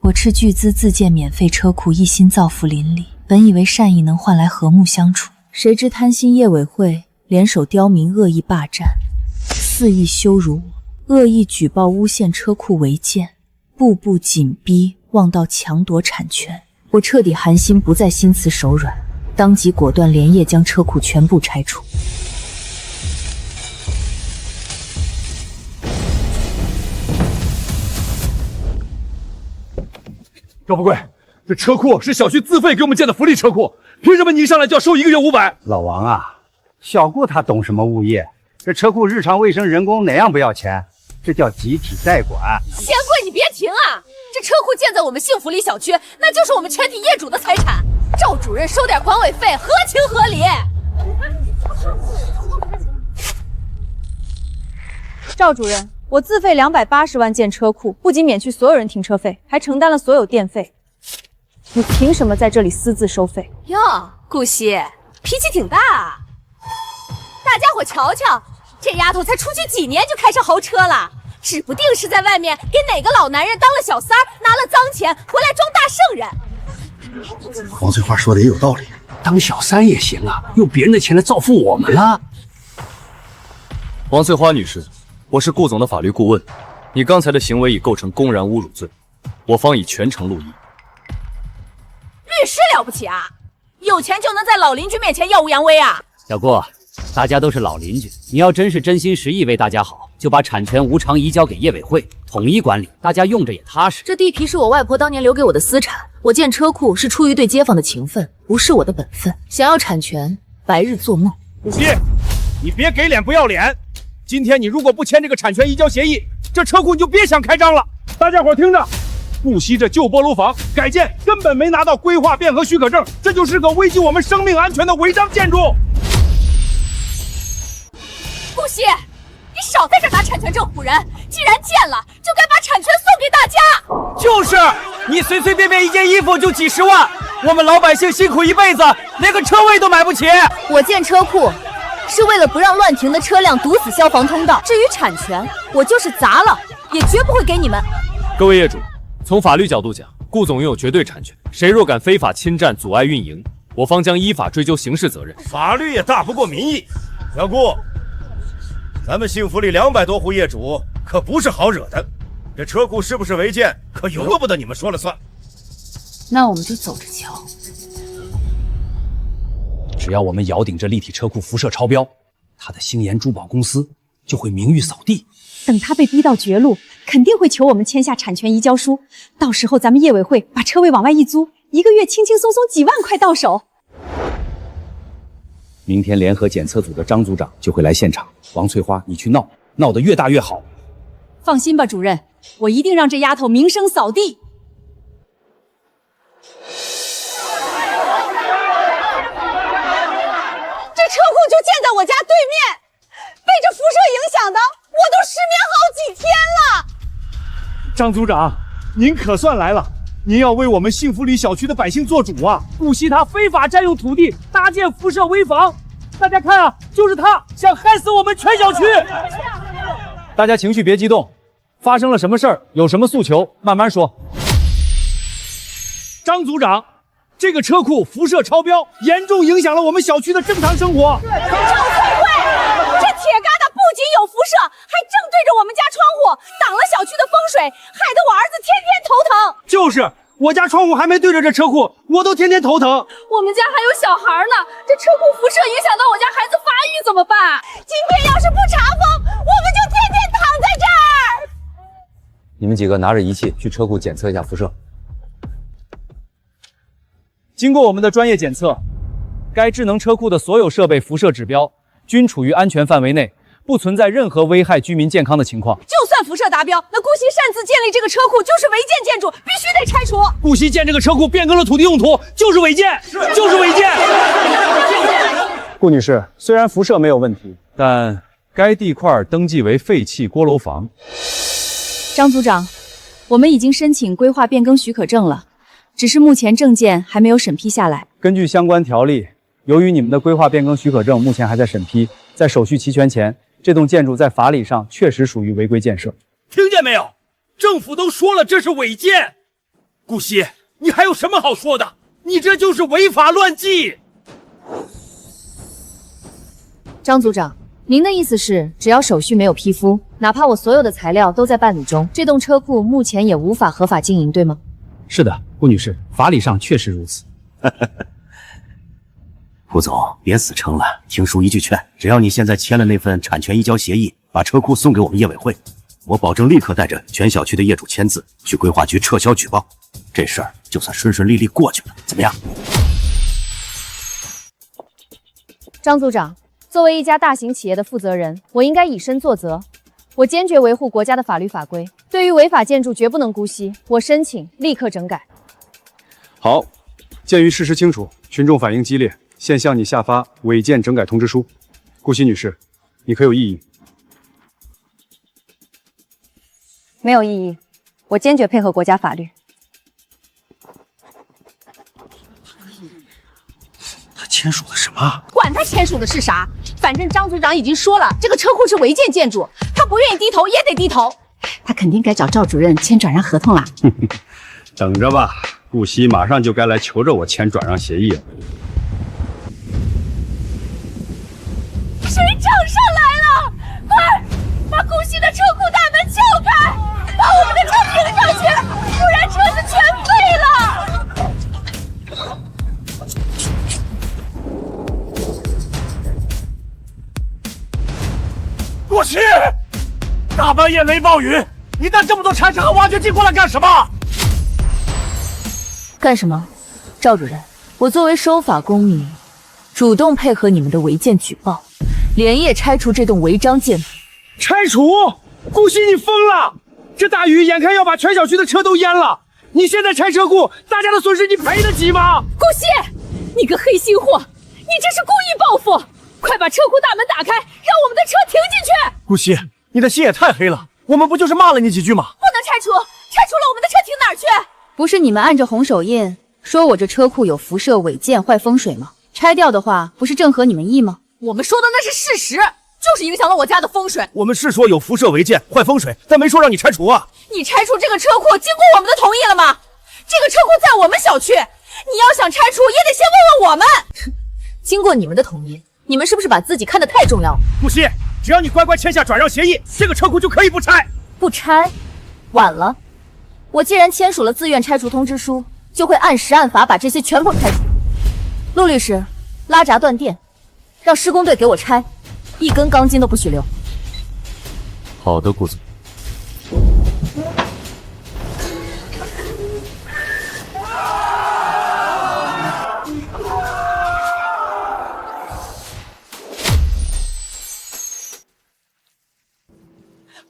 我斥巨资自建免费车库，一心造福邻里，本以为善意能换来和睦相处，谁知贪心业委会联手刁民，恶意霸占，肆意羞辱我，恶意举报诬陷车库违建，步步紧逼，望道强夺产权。我彻底寒心，不再心慈手软，当即果断连夜将车库全部拆除。赵富贵，这车库是小区自费给我们建的福利车库，凭什么你一上来就要收1个月500？老王啊，小顾他懂什么物业？这车库日常卫生、人工哪样不要钱？这叫集体代管。嫌贵你别停啊！这车库建在我们幸福里小区，那就是我们全体业主的财产。赵主任收点管委费，合情合理。赵主任，我自费280万建车库，不仅免去所有人停车费，还承担了所有电费。你凭什么在这里私自收费？哟，顾惜，脾气挺大啊！大家伙瞧瞧，这丫头才出去几年就开上豪车了，指不定是在外面给哪个老男人当了小三儿，拿了脏钱回来装大圣人。王翠花说的也有道理，当小三也行啊，用别人的钱来造福我们了。王翠花女士，我是顾总的法律顾问，你刚才的行为已构成公然侮辱罪，我方已全程录音。律师了不起啊，有钱就能在老邻居面前耀武扬威啊？小顾，大家都是老邻居，你要真是真心实意为大家好，就把产权无偿移交给业委会统一管理，大家用着也踏实。这地皮是我外婆当年留给我的私产，我建车库是出于对街坊的情分，不是我的本分。想要产权，白日做梦。顾惜，你别给脸不要脸！今天你如果不签这个产权移交协议，这车库你就别想开张了。大家伙听着，顾惜这旧菠萝房改建根本没拿到规划变革许可证，这就是个危及我们生命安全的违章建筑。顾惜，你少在这拿产权证唬人！既然建了，就该把产权送给大家。就是你随随便便一件衣服就几十万，我们老百姓辛苦一辈子，连个车位都买不起。我建车库是为了不让乱停的车辆堵死消防通道。至于产权，我就是砸了，也绝不会给你们。各位业主，从法律角度讲，顾总拥有绝对产权，谁若敢非法侵占、阻碍运营，我方将依法追究刑事责任。法律也大不过民意。小顾，咱们幸福里200多户业主可不是好惹的，这车库是不是违建，可由不得你们说了算。那我们就走着瞧。只要我们咬定这立体车库辐射超标，他的星岩珠宝公司就会名誉扫地。等他被逼到绝路，肯定会求我们签下产权移交书。到时候咱们业委会把车位往外一租，1个月轻轻松松几万块到手。明天联合检测组的张组长就会来现场。王翠花，你去闹，闹得越大越好。放心吧，主任，我一定让这丫头名声扫地。这车库就建在我家对面，被这辐射影响的，我都失眠好几天了。张组长，您可算来了，您要为我们幸福里小区的百姓做主啊！顾惜他非法占用土地，搭建辐射危房，大家看啊，就是他想害死我们全小区。大家情绪别激动，发生了什么事儿，有什么诉求，慢慢说。张组长，这个车库辐射超标，严重影响了我们小区的正常生活。赵翠慧，这铁疙瘩不仅有辐射，还正对着我们家窗户，挡了小区的风水，害得我儿子天天头疼。就是，我家窗户还没对着这车库，我都天天头疼。我们家还有小孩呢，这车库辐射影响到我家孩子发育怎么办？今天要是不查封，我们就天天躺在这儿。你们几个拿着仪器去车库检测一下辐射。经过我们的专业检测，该智能车库的所有设备辐射指标均处于安全范围内，不存在任何危害居民健康的情况。就算辐射达标，那顾惜擅自建立这个车库就是违建建筑，必须得拆除。顾惜建这个车库变更了土地用途，就是违建，就是违建。顾女士，虽然辐射没有问题，但该地块登记为废弃锅楼房。张组长，我们已经申请规划变更许可证了，只是目前证件还没有审批下来。根据相关条例，由于你们的规划变更许可证目前还在审批，在手续齐全前，这栋建筑在法理上确实属于违规建设。听见没有？政府都说了这是违建，顾惜，你还有什么好说的？你这就是违法乱纪！张组长，您的意思是，只要手续没有批复，哪怕我所有的材料都在办理中，这栋车库目前也无法合法经营，对吗？是的，顾女士，法理上确实如此。顾总，别死撑了，听叔一句劝，只要你现在签了那份产权移交协议，把车库送给我们业委会，我保证立刻带着全小区的业主签字去规划局撤销举报，这事儿就算顺顺利利过去了，怎么样？张组长，作为一家大型企业的负责人，我应该以身作则，我坚决维护国家的法律法规，对于违法建筑绝不能姑息，我申请立刻整改。好，鉴于事实清楚，群众反应激烈，现向你下发违建整改通知书。顾惜女士，你可有异议？没有异议，我坚决配合国家法律。他签署的什么？管他签署的是啥，反正张组长已经说了，这个车库是违建建筑，他不愿意低头也得低头。他肯定该找赵主任签转让合同了。等着吧，顾惜马上就该来求着我签转让协议了。谁找上来了？快把顾惜的车库大门撬开，把我们的车停上去，不然车子全废了。顾惜，大半夜雷暴雨，你带这么多铲车和挖掘机过来干什么？干什么？赵主任，我作为守法公民，主动配合你们的违建举报，连夜拆除这栋违章建筑。拆除？顾惜，你疯了！这大雨眼看要把全小区的车都淹了，你现在拆车库，大家的损失你赔得起吗？顾惜，你个黑心货，你这是故意报复！快把车库大门打开，让我们的车停进去！顾惜，你的心也太黑了，我们不就是骂了你几句吗？不能拆除，拆除了我们的车停哪儿去？不是你们按着红手印说我这车库有辐射、违建、坏风水吗？拆掉的话，不是正合你们意吗？我们说的那是事实，就是影响了我家的风水。我们是说有辐射、违建、坏风水，但没说让你拆除啊。你拆除这个车库，经过我们的同意了吗？这个车库在我们小区，你要想拆除，也得先问问我们。经过你们的同意，你们是不是把自己看得太重要了？顾惜，只要你乖乖签下转让协议，这个车库就可以不拆。不拆，晚了。我既然签署了自愿拆除通知书，就会按时按法把这些全部拆除。陆律师，拉闸断电，让施工队给我拆，一根钢筋都不许留。好的，顾总。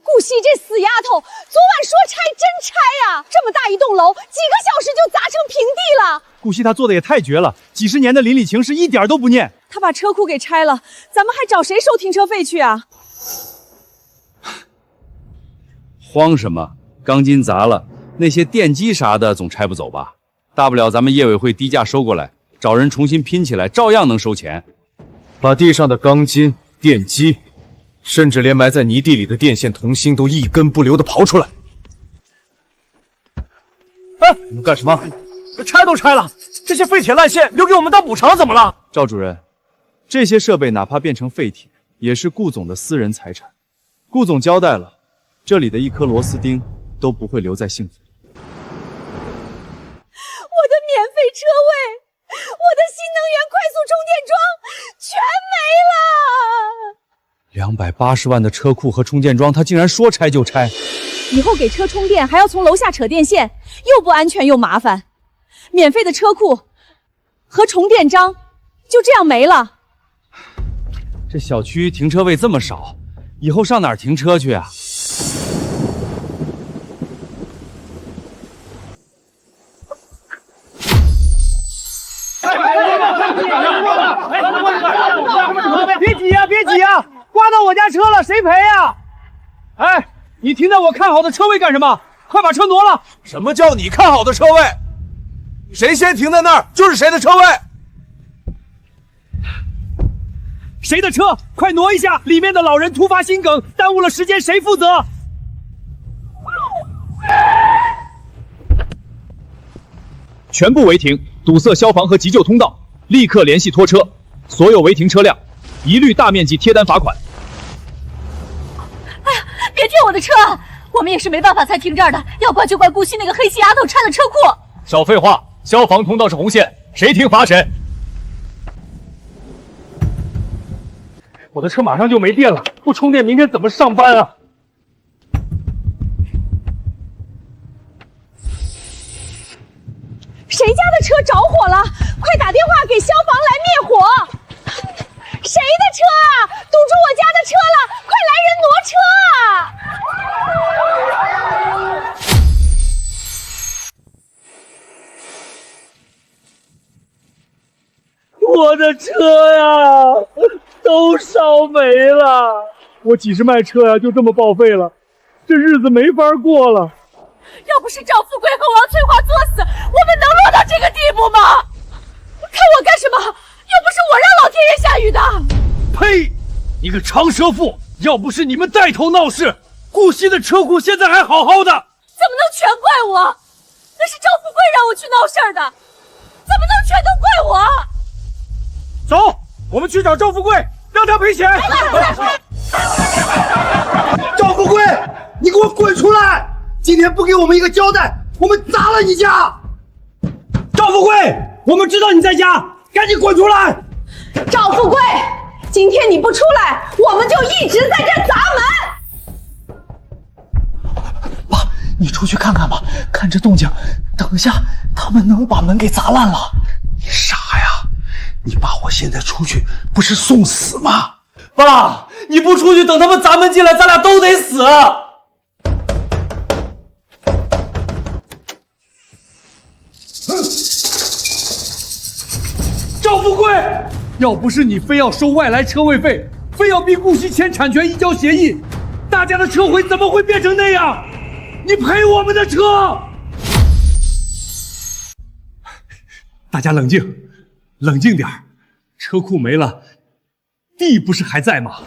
顾惜这死丫头，昨晚说拆真拆呀！这么大一栋楼，几个小时就砸成平地了。顾惜他做的也太绝了，几十年的邻里情是一点都不念。他把车库给拆了，咱们还找谁收停车费去啊？慌什么？钢筋砸了，那些电机啥的总拆不走吧？大不了咱们业委会低价收过来，找人重新拼起来，照样能收钱。把地上的钢筋、电机，甚至连埋在泥地里的电线、铜芯都一根不留的刨出来。哎，你们干什么？拆都拆了，这些废铁烂线留给我们当补偿怎么了？赵主任，这些设备哪怕变成废铁，也是顾总的私人财产。顾总交代了，这里的一颗螺丝钉都不会留在幸福。我的免费车位，我的新能源快速充电桩全没了。280万的车库和充电桩，他竟然说拆就拆。以后给车充电还要从楼下扯电线，又不安全又麻烦。免费的车库和充电桩就这样没了。这小区停车位这么少，以后上哪儿停车去啊？别挤呀，别挤呀！刮到我家车了，谁赔呀？哎，你停在我看好的车位干什么？快把车挪了！什么叫你看好的车位？谁先停在那儿就是谁的车位。谁的车？快挪一下！里面的老人突发心梗，耽误了时间，谁负责？全部违停，堵塞消防和急救通道，立刻联系拖车，所有违停车辆一律大面积贴单罚款。哎呀，别停我的车！我们也是没办法才停这儿的，要怪就怪顾惜那个黑心丫头拆了车库。少废话，消防通道是红线，谁停罚谁。我的车马上就没电了，不充电明天怎么上班啊？谁家的车着火了？快打电话给消防来灭火！谁的车啊？堵住我家的车了！快来人挪车啊！我的车呀，都烧没了！我几十迈车呀，就这么报废了，这日子没法过了。要不是赵富贵和王翠华作死，我们能落到这个地步吗？看我干什么？又不是我让老天爷下雨的。呸！你个长舌妇！要不是你们带头闹事，顾惜的车库现在还好好的。怎么能全怪我？那是赵富贵让我去闹事儿的，怎么能全都怪我？走，我们去找赵富贵，让他赔钱。赵富贵，你给我滚出来！今天不给我们一个交代，我们砸了你家！赵富贵，我们知道你在家，赶紧滚出来！赵富贵，今天你不出来，我们就一直在这砸门。爸，你出去看看吧，看这动静，等一下他们能把门给砸烂了。你傻呀？你爸我现在出去不是送死吗？爸，你不出去，等他们砸门进来，咱俩都得死。赵富贵，要不是你非要收外来车位费，非要逼顾惜签产权移交协议，大家的车会怎么会变成那样？你赔我们的车！大家冷静，冷静点儿，车库没了，地不是还在吗？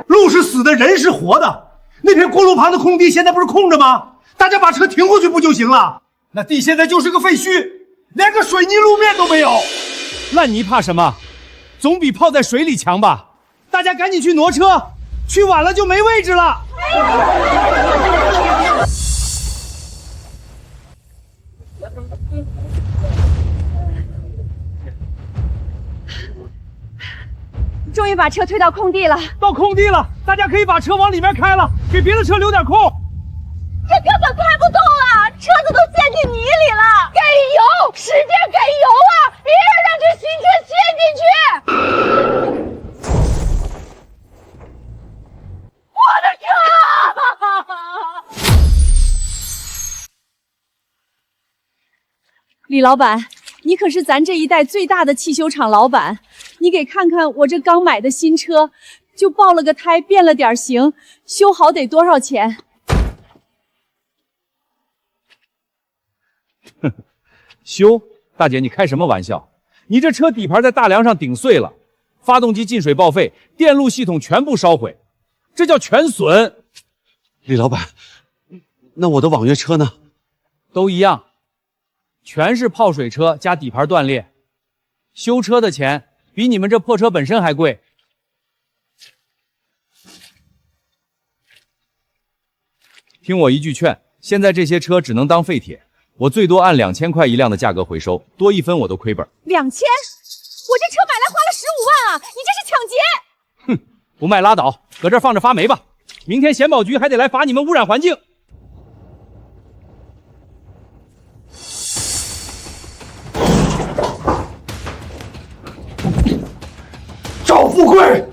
路是死的，人是活的。那片锅炉旁的空地现在不是空着吗？大家把车停过去不就行了？那地现在就是个废墟，连个水泥路面都没有。烂泥怕什么？总比泡在水里强吧？大家赶紧去挪车，去晚了就没位置了。终于把车推到空地了，到空地了，大家可以把车往里面开了，给别的车留点空。这根本开不动了，车子都陷进泥里了！给油，使劲给油啊！别让这新车陷进去！我的车！李老板，你可是咱这一带最大的汽修厂老板，你给看看我这刚买的新车，就爆了个胎，变了点形，修好得多少钱？修，大姐，你开什么玩笑？你这车底盘在大梁上顶碎了，发动机进水报废，电路系统全部烧毁，这叫全损。李老板，那我的网约车呢？都一样，全是泡水车加底盘断裂，修车的钱比你们这破车本身还贵。听我一句劝，现在这些车只能当废铁。我最多按2000块一辆的价格回收，多1分我都亏本。2000？我这车买来花了15万啊！你这是抢劫！哼，不卖拉倒，搁这儿放着发霉吧。明天环保局还得来罚你们污染环境。赵富贵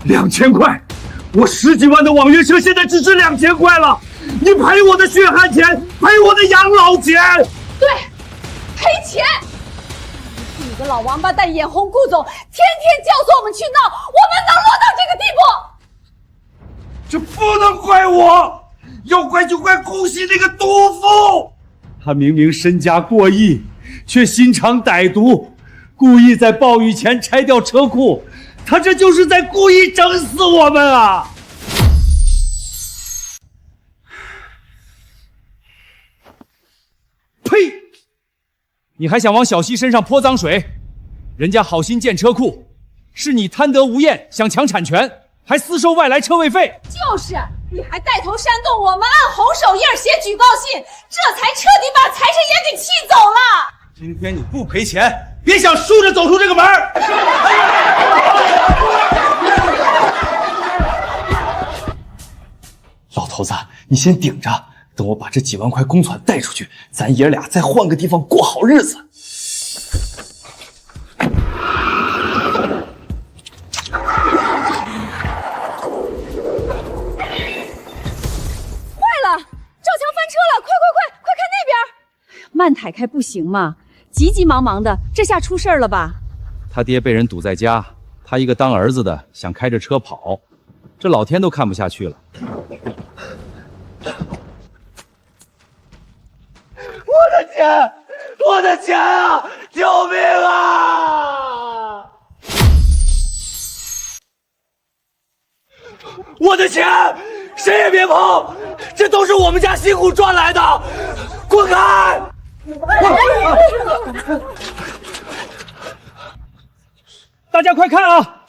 ，2000块，我10几万的网约车现在只值2000块了。你赔我的血汗钱，赔我的养老钱。对，赔钱！你个老王八蛋，眼红顾总，天天教唆我们去闹，我们能落到这个地步？这不能怪我，要怪就怪顾惜那个毒妇。他明明身家过亿，却心肠歹毒，故意在暴雨前拆掉车库，他这就是在故意整死我们啊！呸！你还想往小西身上泼脏水？人家好心建车库，是你贪得无厌，想抢产权，还私收外来车位费。就是，你还带头煽动我们按红手印写举报信，这才彻底把财神爷给气走了。今天你不赔钱，别想竖着走出这个门儿。老头子，你先顶着，等我把这几万块公款带出去，咱爷俩再换个地方过好日子。赵强翻车了！快看那边！慢抬开不行吗？急急忙忙的，这下出事了吧？他爹被人堵在家，他一个当儿子的想开着车跑，这老天都看不下去了。我的钱，我的钱啊！救命啊！我的钱，谁也别碰！这都是我们家辛苦赚来的，滚开！大家快看啊，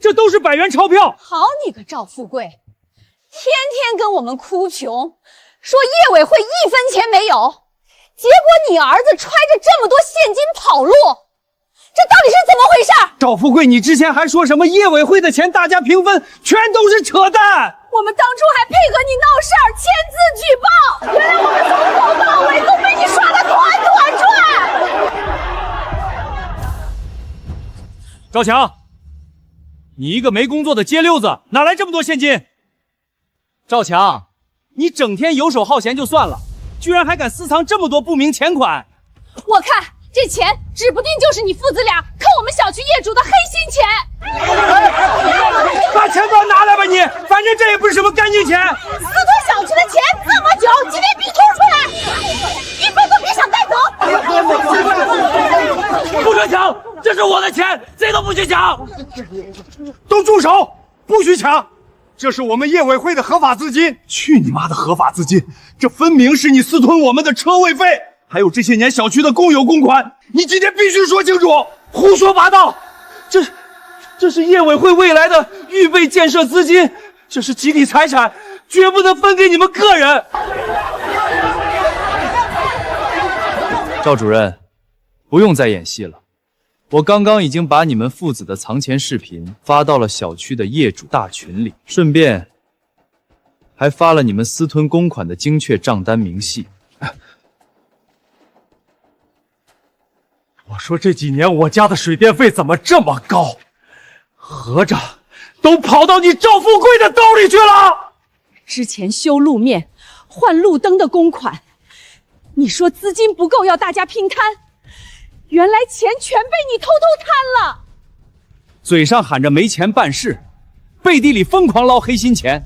这都是100元钞票！好你个赵富贵，天天跟我们哭穷，说业委会1分钱没有，结果你儿子揣着这么多现金跑路，这到底是怎么回事？赵富贵，你之前还说什么业委会的钱大家平分，全都是扯淡！我们当初还配合你闹事儿，签字举报，原来我们从头到尾都被你耍得团团转。赵强，你一个没工作的街溜子，哪来这么多现金？赵强，你整天游手好闲就算了，居然还敢私藏这么多不明钱款！我看这钱指不定就是你父子俩坑我们小区业主的黑心钱。把钱包拿来吧你，反正这也不是什么干净钱。私吞小区的钱这么久，今天必吐出来，1分都别想带走！不准抢，这是我的钱，谁都不许抢！都住手，不许抢！这是我们业委会的合法资金。去你妈的合法资金！这分明是你私吞我们的车位费，还有这些年小区的公有公款，你今天必须说清楚！胡说八道！这是业委会未来的预备建设资金，这是集体财产，绝不能分给你们个人。赵主任，不用再演戏了，我刚刚已经把你们父子的藏钱视频发到了小区的业主大群里，顺便还发了你们私吞公款的精确账单明细。我说这几年我家的水电费怎么这么高？合着都跑到你赵富贵的兜里去了。之前修路面、换路灯的公款，你说资金不够要大家拼摊，原来钱全被你偷偷贪了。嘴上喊着没钱办事，背地里疯狂捞黑心钱，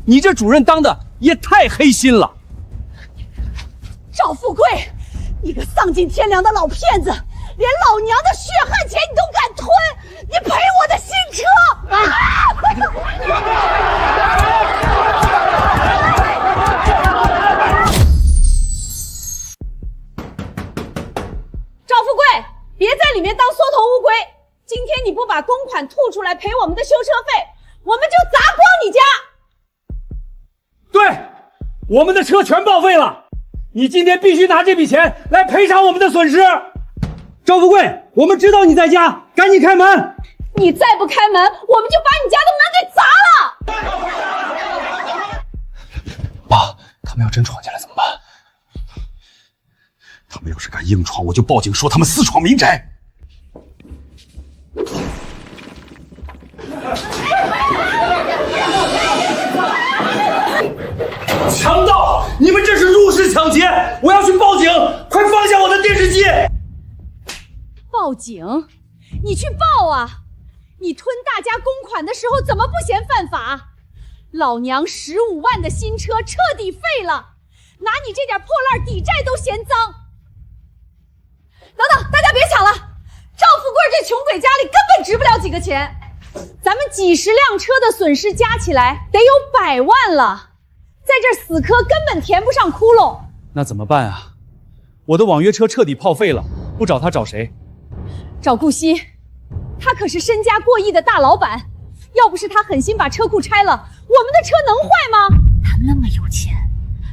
你这主任当的也太黑心了。赵富贵，你个丧尽天良的老骗子，连老娘的血汗钱你都敢吞，你赔我的新车！赵富贵，别在里面当缩头乌龟！今天你不把公款吐出来赔我们的修车费，我们就砸光你家！对，我们的车全报废了，你今天必须拿这笔钱来赔偿我们的损失。赵富贵，我们知道你在家，赶紧开门！你再不开门，我们就把你家的门给砸了！爸，他们要真闯进来怎么办？他们要是敢硬闯，我就报警说他们私闯民宅。强盗！你们这是入室抢劫！我要去报警！快放下我的电视机！报警？你去报啊！你吞大家公款的时候怎么不嫌犯法？老娘15万的新车彻底废了，拿你这点破烂抵债都嫌脏。等等，大家别抢了！赵富贵这穷鬼家里根本值不了几个钱，咱们几十辆车的损失加起来得有100万了，在这死磕根本填不上窟窿。那怎么办啊？我的网约车彻底报废了，不找他找谁？找顾惜，他可是身家过亿的大老板，要不是他狠心把车库拆了，我们的车能坏吗？他那么有钱，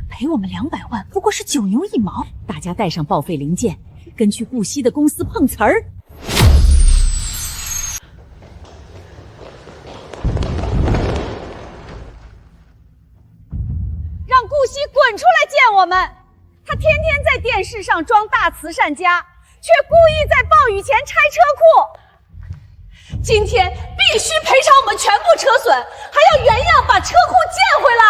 赔我们200万不过是9牛1毛。大家带上报废零件，跟去顾惜的公司碰瓷儿。让顾惜滚出来见我们！他天天在电视上装大慈善家，却故意在暴雨前拆车库。今天必须赔偿我们全部车损，还要原样把车库建回来。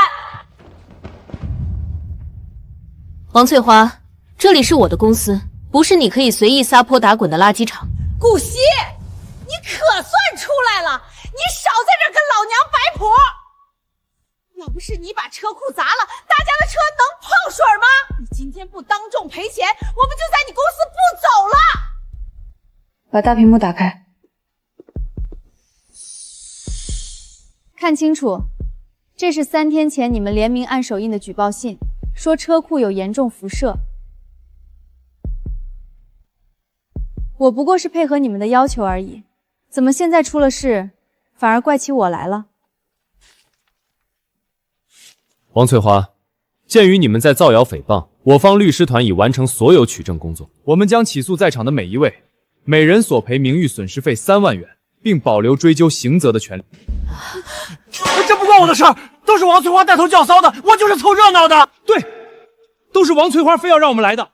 王翠花，这里是我的公司，不是你可以随意撒泼打滚的垃圾场。顾惜，你可算出来了！你少在这跟老娘摆谱！要不是你把车库砸了，大家的车能碰水吗？你今天不当众赔钱，我们就在你公司不走了。把大屏幕打开，看清楚，这是3天前你们联名按手印的举报信，说车库有严重辐射。我不过是配合你们的要求而已，怎么现在出了事，反而怪起我来了？王翠华，鉴于你们在造谣诽谤，我方律师团已完成所有取证工作。我们将起诉在场的每一位，每人索赔名誉损失费3万元，并保留追究刑责的权利。这不关我的事儿，都是王翠花带头叫骚的，我就是凑热闹的。对，都是王翠花非要让我们来的。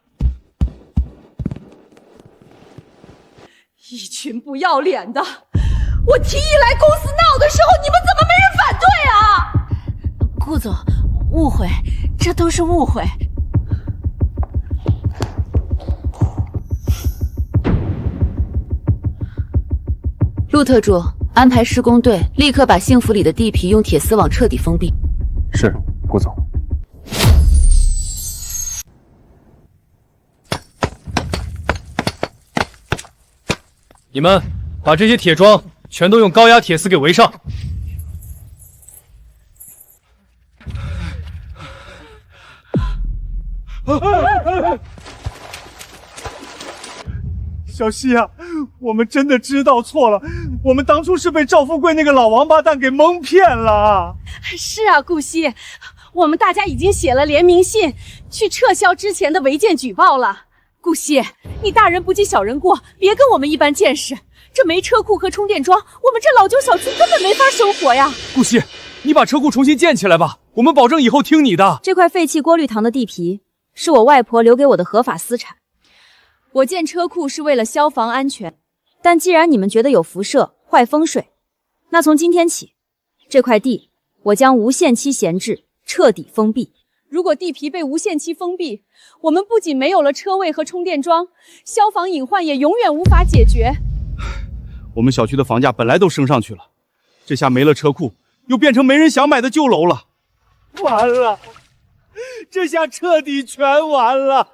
一群不要脸的！我提议来公司闹的时候，你们怎么没人反对啊？顾总，误会，这都是误会。陆特助，安排施工队立刻把幸福里的地皮用铁丝网彻底封闭。是，顾总。你们把这些铁桩全都用高压铁丝给围上。小希啊，我们真的知道错了，我们当初是被赵富贵那个老王八蛋给蒙骗了。是啊，顾惜，我们大家已经写了联名信，去撤销之前的违建举报了。顾惜，你大人不计小人过，别跟我们一般见识。这没车库和充电桩，我们这老旧小区根本没法生活呀。顾惜，你把车库重新建起来吧，我们保证以后听你的。这块废弃过滤塘的地皮是我外婆留给我的合法私产。我建车库是为了消防安全，但既然你们觉得有辐射、坏风水，那从今天起，这块地我将无限期闲置，彻底封闭。如果地皮被无限期封闭，我们不仅没有了车位和充电桩，消防隐患也永远无法解决。我们小区的房价本来都升上去了，这下没了车库，又变成没人想买的旧楼了。完了，这下彻底全完了。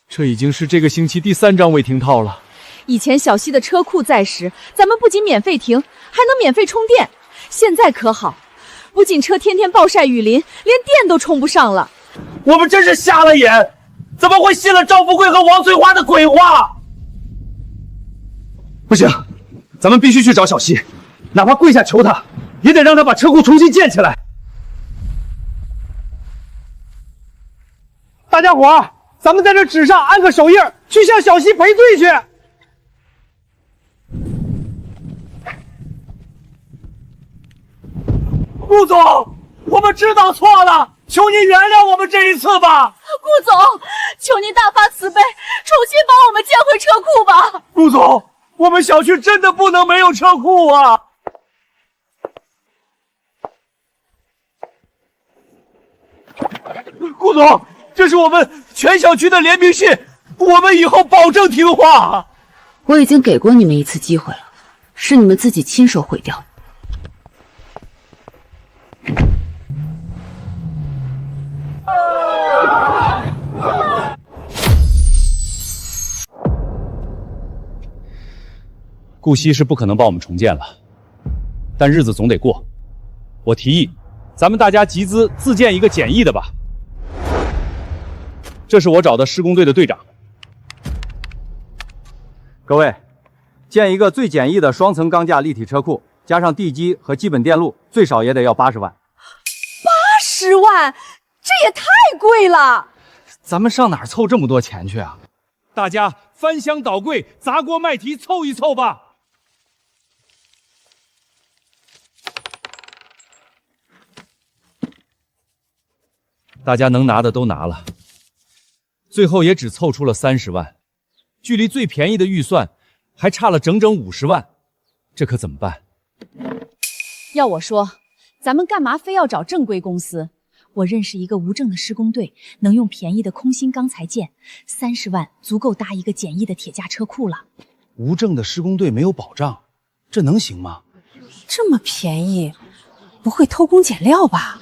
这已经是这个星期第3张未停套了。以前小溪的车库在时，咱们不仅免费停，还能免费充电。现在可好，不仅车天天暴晒雨淋，连电都充不上了。我们真是瞎了眼，怎么会信了赵富贵和王翠花的鬼话？不行，咱们必须去找小溪，哪怕跪下求他，也得让他把车库重新建起来。大家伙儿，咱们在这纸上按个手印，去向小溪赔罪去。顾总，我们知道错了，求您原谅我们这一次吧。顾总，求您大发慈悲，重新帮我们建回车库吧。顾总，我们小区真的不能没有车库啊！顾总，这是我们全小区的联名信，我们以后保证听话。我已经给过你们一次机会了，是你们自己亲手毁掉的。顾惜是不可能帮我们重建了，但日子总得过。我提议，咱们大家集资自建一个简易的吧。这是我找的施工队的队长。各位，建一个最简易的双层钢架立体车库，加上地基和基本电路，最少也得要80万。80万，这也太贵了！咱们上哪儿凑这么多钱去啊？大家翻箱倒柜、砸锅卖铁凑一凑吧。大家能拿的都拿了，最后也只凑出了30万，距离最便宜的预算还差了整整50万，这可怎么办？要我说，咱们干嘛非要找正规公司？我认识一个无证的施工队，能用便宜的空心钢材建，30万足够搭一个简易的铁架车库了。无证的施工队没有保障，这能行吗？这么便宜，不会偷工减料吧？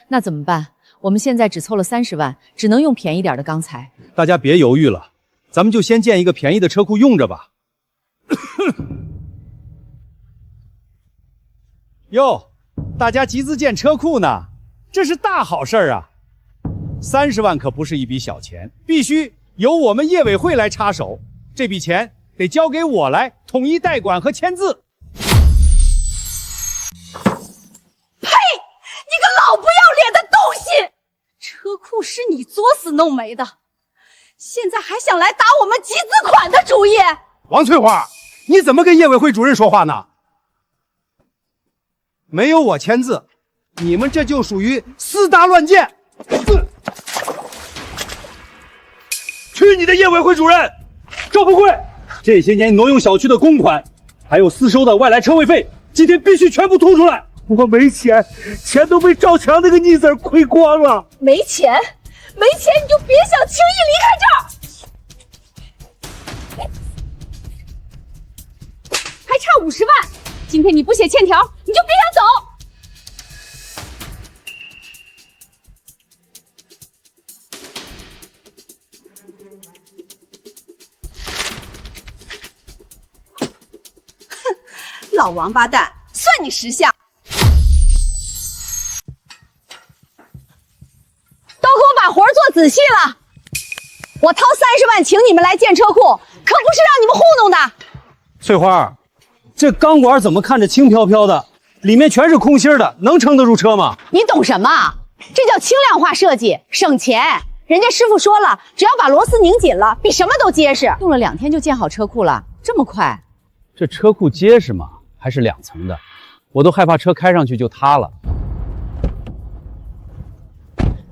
那怎么办？我们现在只凑了30万，只能用便宜点的钢材。大家别犹豫了，咱们就先建一个便宜的车库用着吧。哟，大家集资建车库呢，这是大好事啊！30万可不是一笔小钱，必须由我们业委会来插手，这笔钱得交给我来统一代管和签字。呸！你个老不要脸的东西！车库是你作死弄没的，现在还想来打我们集资款的主意？王翠花，你怎么跟业委会主任说话呢？没有我签字，你们这就属于私搭乱建。去你的业委会主任！赵富贵，这些年挪用小区的公款，还有私收的外来车位费，今天必须全部吐出来。我没钱，钱都被赵强那个逆子亏光了。没钱，没钱你就别想轻易离开这儿。还差50万，今天你不写欠条，你就别想走。哼，老王八蛋，算你识相。都给我把活做仔细了！我掏30万请你们来建车库，可不是让你们糊弄的。翠花，这钢管怎么看着轻飘飘的，里面全是空心的，能撑得住车吗？你懂什么？这叫轻量化设计，省钱。人家师傅说了，只要把螺丝拧紧了，比什么都结实。用了2天就建好车库了，这么快？这车库结实吗？还是2层的，我都害怕车开上去就塌了。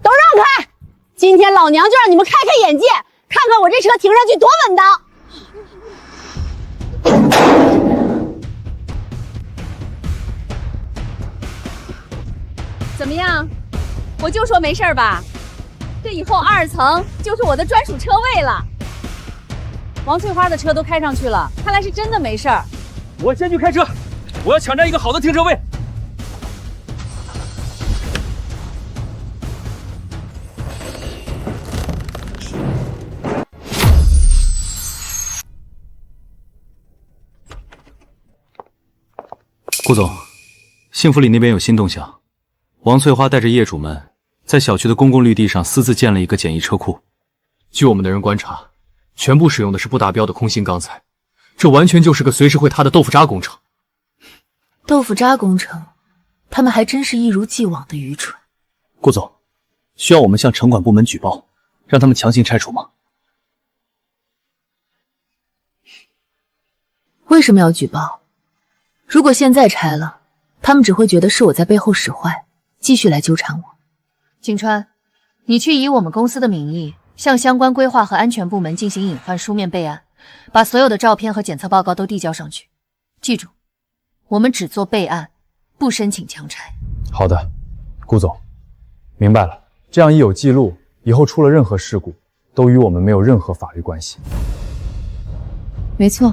都让开！今天老娘就让你们开开眼界，看看我这车停上去多稳当。怎么样？我就说没事吧？这以后2层就是我的专属车位了。王翠花的车都开上去了，看来是真的没事儿。我先去开车，我要抢占一个好的停车位。顾总，幸福里那边有新动向，王翠花带着业主们在小区的公共绿地上私自建了一个简易车库。据我们的人观察，全部使用的是不达标的空心钢材，这完全就是个随时会塌的豆腐渣工程。豆腐渣工程，他们还真是一如既往的愚蠢。顾总，需要我们向城管部门举报，让他们强行拆除吗？为什么要举报？如果现在拆了，他们只会觉得是我在背后使坏，继续来纠缠我。景川，你去以我们公司的名义，向相关规划和安全部门进行隐患书面备案，把所有的照片和检测报告都递交上去。记住，我们只做备案，不申请强拆。好的，顾总，明白了。这样一有记录，以后出了任何事故，都与我们没有任何法律关系。没错，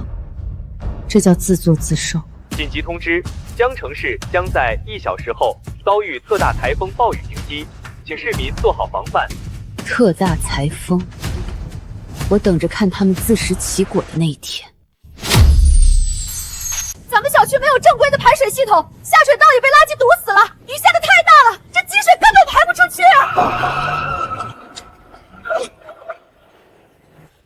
这叫自作自受。紧急通知：江城市将在1小时后遭遇特大台风暴雨袭击，请市民做好防范。特大台风，我等着看他们自食其果的那一天。区没有正规的排水系统，下水道也被垃圾堵死了，雨下的太大了，这积水根本排不出去啊！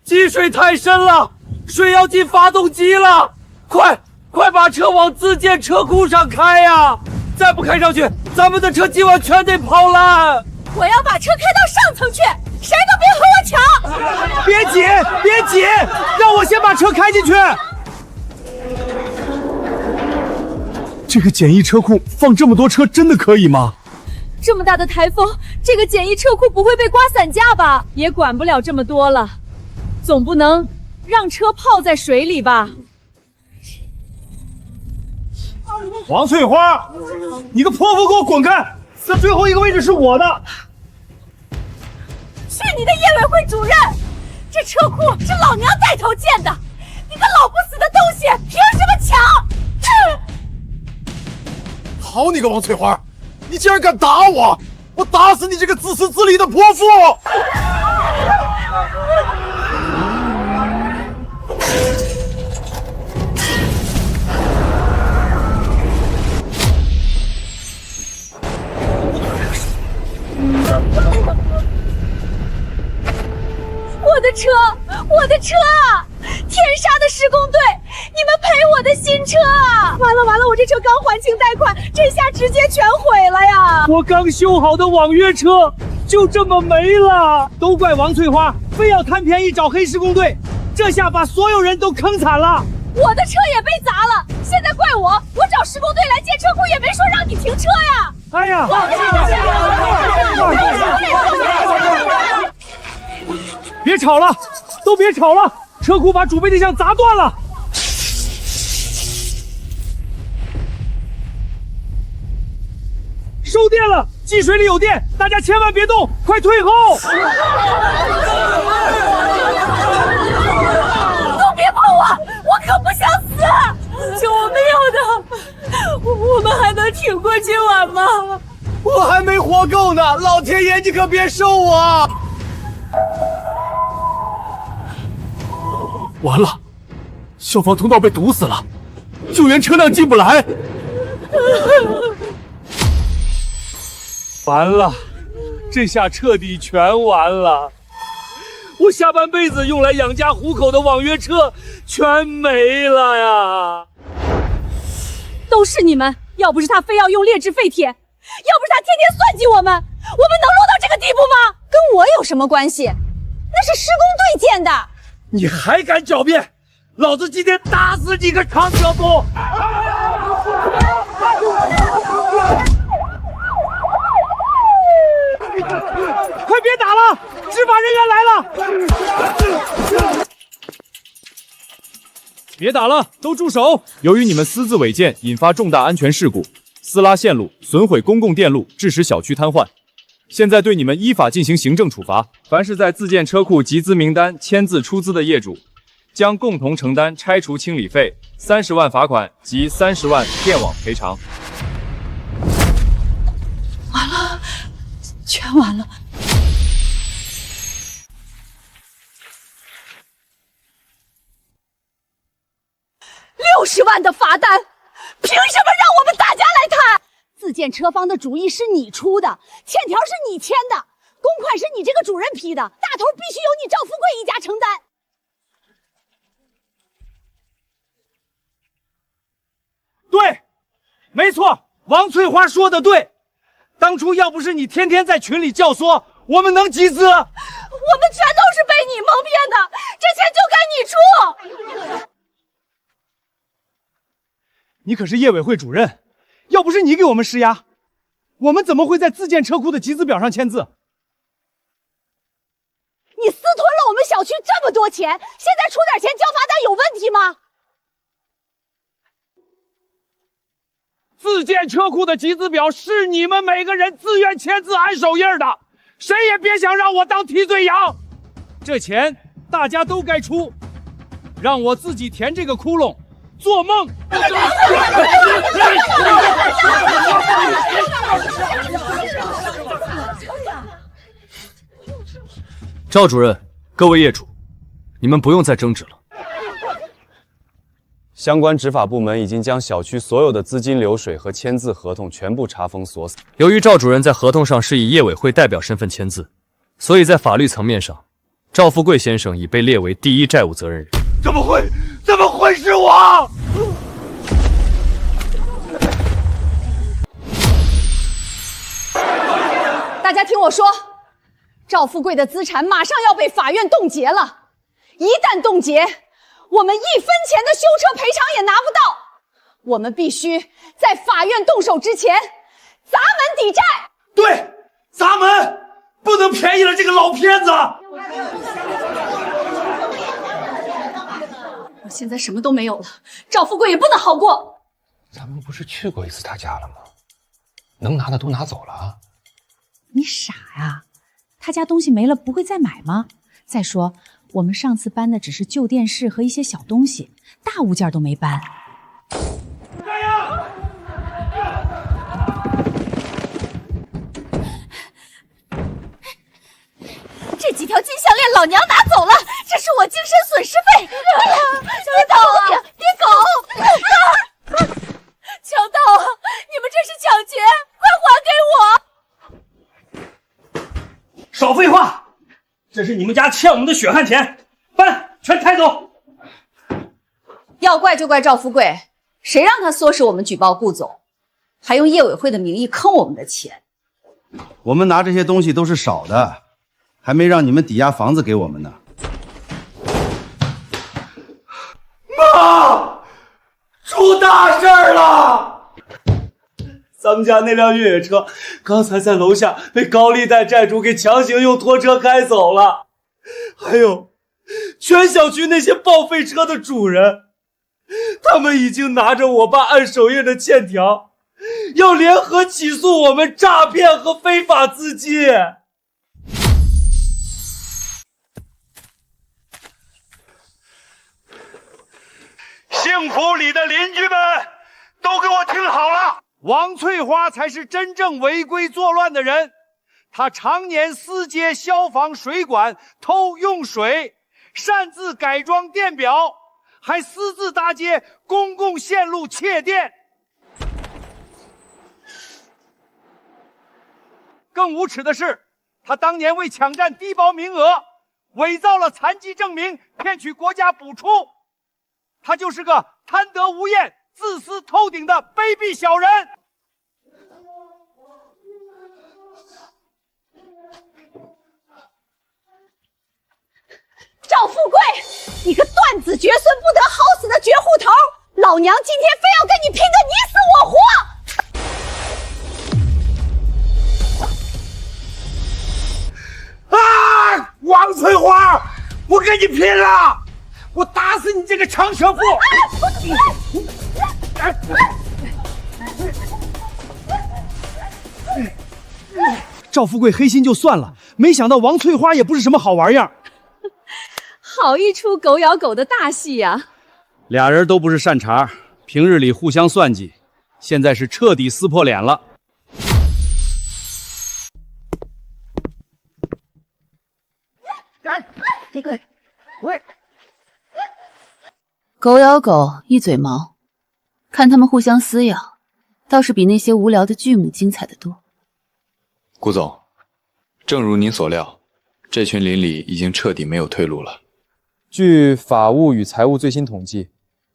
积水太深了，水要进发动机了！快把车往自建车库上开呀！再不开上去，咱们的车今晚全得跑烂！我要把车开到上层去，谁都别和我抢！别挤，让我先把车开进去。这个简易车库放这么多车，真的可以吗？这么大的台风，这个简易车库不会被刮散架吧？也管不了这么多了，总不能让车泡在水里吧？王翠花，你个泼妇，给我滚开！这最后一个位置是我的。去你的业委会主任！这车库是老娘带头建的，你个老不死的东西，凭什么抢？好你个王翠花，你竟然敢打我！我打死你这个自私自利的泼妇！我的车！天杀的施工队，你们赔我的新车啊！完了，我这车刚还清贷款，这下直接全毁了呀！我刚修好的网约车就这么没了，都怪王翠花非要贪便宜找黑施工队，这下把所有人都坑惨了。我的车也被砸了，现在怪我找施工队来建车库也没说让你停车呀！哎呀！别吵了，都别吵了！车库把主备电箱砸断了。收电了，积水里有电，大家千万别动，快退后！都别碰我，我可不想死！救命的！我们还能挺过今晚吗？我还没活够呢，老天爷，你可别收我！完了，消防通道被堵死了，救援车辆进不来。完了，这下彻底全完了！我下半辈子用来养家糊口的网约车全没了呀！都是你们！要不是他非要用劣质废铁，要不是他天天算计我们能落到这个地步吗？跟我有什么关系？那是施工队建的。你还敢狡辩？老子今天打死你个长舌妇！快别打了，执法人员来了！别打了，都住手！由于你们私自违建，引发重大安全事故，撕拉线路、损毁公共电路，致使小区瘫痪。现在对你们依法进行行政处罚。凡是在自建车库集资名单签字出资的业主，将共同承担拆除清理费、30万罚款及30万电网赔偿。完了，全完了。60万的罚单，凭什么让我们大家来谈？自建车方的主意是你出的，欠条是你签的，公款是你这个主任批的，大头必须由你赵富贵一家承担。对，没错，王翠花说的对。当初要不是你天天在群里教唆，我们能集资？我们全都是被你蒙骗的，这钱就该你出。你可是业委会主任，要不是你给我们施压，我们怎么会在自建车库的集资表上签字？你私吞了我们小区这么多钱，现在出点钱交罚单有问题吗？自建车库的集资表是你们每个人自愿签字按手印的，谁也别想让我当替罪羊。这钱大家都该出，让我自己填这个窟窿，做梦！赵主任，各位业主，你们不用再争执了。相关执法部门已经将小区所有的资金流水和签字合同全部查封锁死。由于赵主任在合同上是以业委会代表身份签字，所以在法律层面上，赵富贵先生已被列为第一债务责任人。怎么会是我？大家听我说，赵富贵的资产马上要被法院冻结了，一旦冻结，我们1分钱的修车赔偿也拿不到。我们必须在法院动手之前砸门抵债。对，砸门，不能便宜了这个老骗子。我现在什么都没有了，赵富贵也不能好过。咱们不是去过一次他家了吗？能拿的都拿走了。你傻呀？他家东西没了不会再买吗？再说我们上次搬的只是旧电视和一些小东西，大物件都没搬。这几条金项链老娘拿走了，这是我精神损失费。别搞啊！别搞！强盗啊！你们这是抢劫，快还给我！少废话！这是你们家欠我们的血汗钱，搬，全抬走！要怪就怪赵富贵，谁让他唆使我们举报顾总，还用业委会的名义坑我们的钱？我们拿这些东西都是少的，还没让你们抵押房子给我们呢。妈，出大事了！咱们家那辆越野车刚才在楼下被高利贷债主给强行用拖车开走了，还有全小区那些报废车的主人，他们已经拿着我爸按手印的欠条，要联合起诉我们诈骗和非法资金。幸福里的邻居们都给我听好了，王翠花才是真正违规作乱的人。她常年私接消防水管，偷用水，擅自改装电表，还私自搭接公共线路窃电。更无耻的是，她当年为抢占低保名额，伪造了残疾证明，骗取国家补助。他就是个贪得无厌、自私透顶的卑鄙小人。赵富贵，你个断子绝孙、不得好死的绝户头！老娘今天非要跟你拼个你死我活！啊！王翠花，我跟你拼了！我打死你这个长舌妇！赵富贵黑心就算了，没想到王翠花也不是什么好玩意儿。好一出狗咬狗的大戏呀！俩人都不是善茬，平日里互相算计，现在是彻底撕破脸了。狗咬狗，一嘴毛，看他们互相撕咬，倒是比那些无聊的剧目精彩的多。顾总，正如您所料，这群邻里已经彻底没有退路了。据法务与财务最新统计，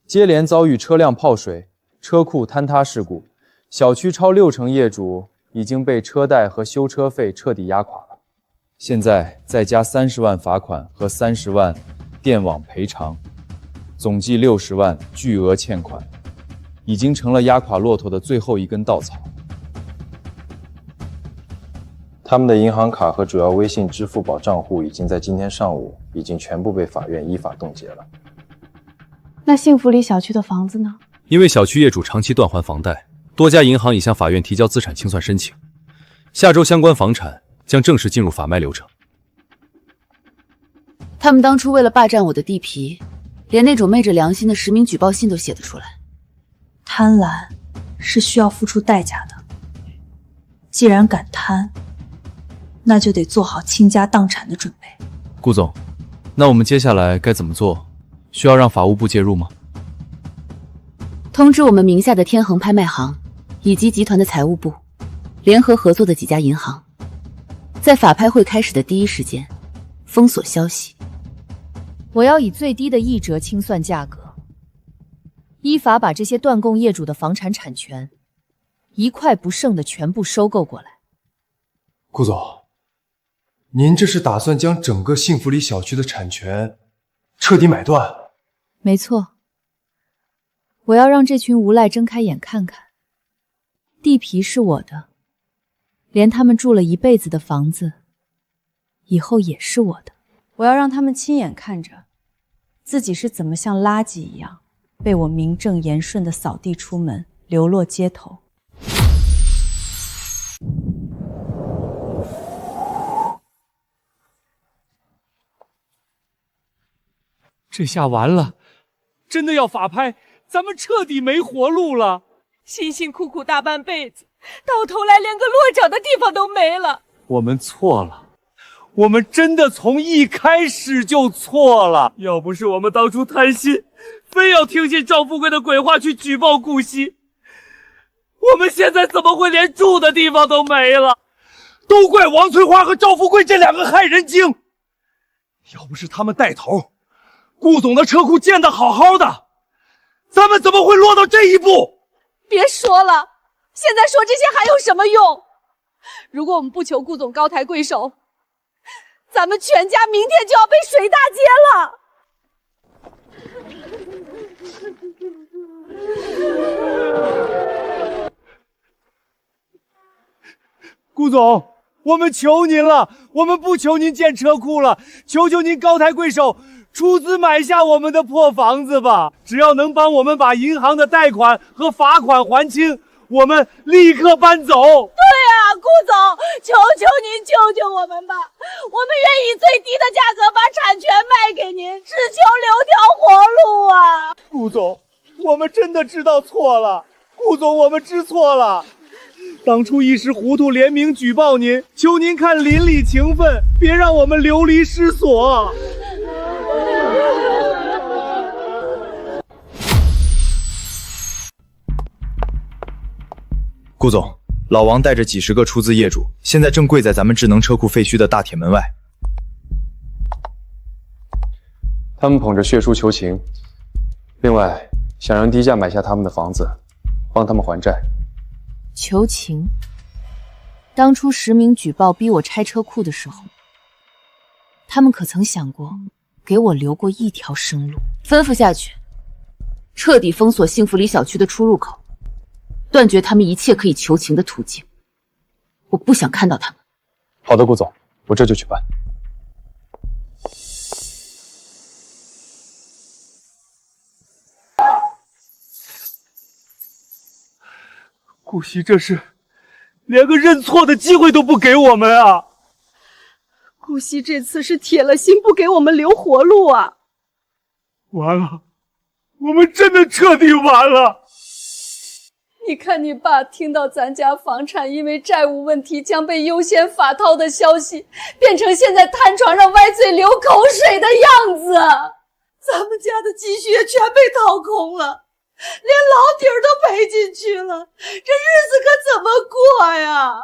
接连遭遇车辆泡水、车库坍塌事故，小区超60%业主已经被车贷和修车费彻底压垮了。现在再加30万罚款和30万电网赔偿，总计60万巨额欠款，已经成了压垮骆驼的最后一根稻草。他们的银行卡和主要微信、支付宝账户已经在今天上午已经全部被法院依法冻结了。那幸福里小区的房子呢？因为小区业主长期断还房贷，多家银行已向法院提交资产清算申请，下周相关房产将正式进入法卖流程。他们当初为了霸占我的地皮，连那种昧着良心的实名举报信都写得出来。贪婪是需要付出代价的，既然敢贪，那就得做好倾家荡产的准备。顾总，那我们接下来该怎么做？需要让法务部介入吗？通知我们名下的天恒拍卖行以及集团的财务部联合合作的几家银行，在法拍会开始的第一时间封锁消息。我要以最低的1折清算价格，依法把这些断供业主的房产产权一块不剩的全部收购过来。顾总，您这是打算将整个幸福里小区的产权彻底买断？没错，我要让这群无赖睁开眼看看，地皮是我的，连他们住了一辈子的房子以后也是我的。我要让他们亲眼看着自己是怎么像垃圾一样被我名正言顺地扫地出门，流落街头。这下完了，真的要法拍，咱们彻底没活路了。辛辛苦苦大半辈子，到头来连个落脚的地方都没了。我们错了，我们真的从一开始就错了。要不是我们当初贪心，非要听信赵富贵的鬼话去举报顾惜，我们现在怎么会连住的地方都没了？都怪王翠花和赵富贵这2个害人精！要不是他们带头，顾总的车库建得好好的，咱们怎么会落到这一步？别说了，现在说这些还有什么用？如果我们不求顾总高抬贵手，咱们全家明天就要被水大街了。顾总，我们求您了，我们不求您建车库了，求求您高抬贵手，出资买下我们的破房子吧！只要能帮我们把银行的贷款和罚款还清，我们立刻搬走。对啊，顾总，求求您救救我们吧！我们愿以最低的价格把产权卖给您，只求留条活路啊！顾总，我们真的知道错了，顾总，我们知错了。当初一时糊涂，联名举报您，求您看邻里情分，别让我们流离失所。顾总，老王带着几10个出资业主，现在正跪在咱们智能车库废墟的大铁门外。他们捧着血书求情，另外想让低价买下他们的房子，帮他们还债。求情？当初实名举报逼我拆车库的时候，他们可曾想过给我留过一条生路？吩咐下去，彻底封锁幸福里小区的出入口，断绝他们一切可以求情的途径。我不想看到他们。好的，顾总，我这就去办。顾惜这是连个认错的机会都不给我们啊！顾惜这次是铁了心不给我们留活路啊！完了，我们真的彻底完了！你看你爸听到咱家房产因为债务问题将被优先法套的消息，变成现在瘫床上歪嘴流口水的样子，咱们家的积蓄也全被掏空了，连老底儿都赔进去了，这日子可怎么过呀？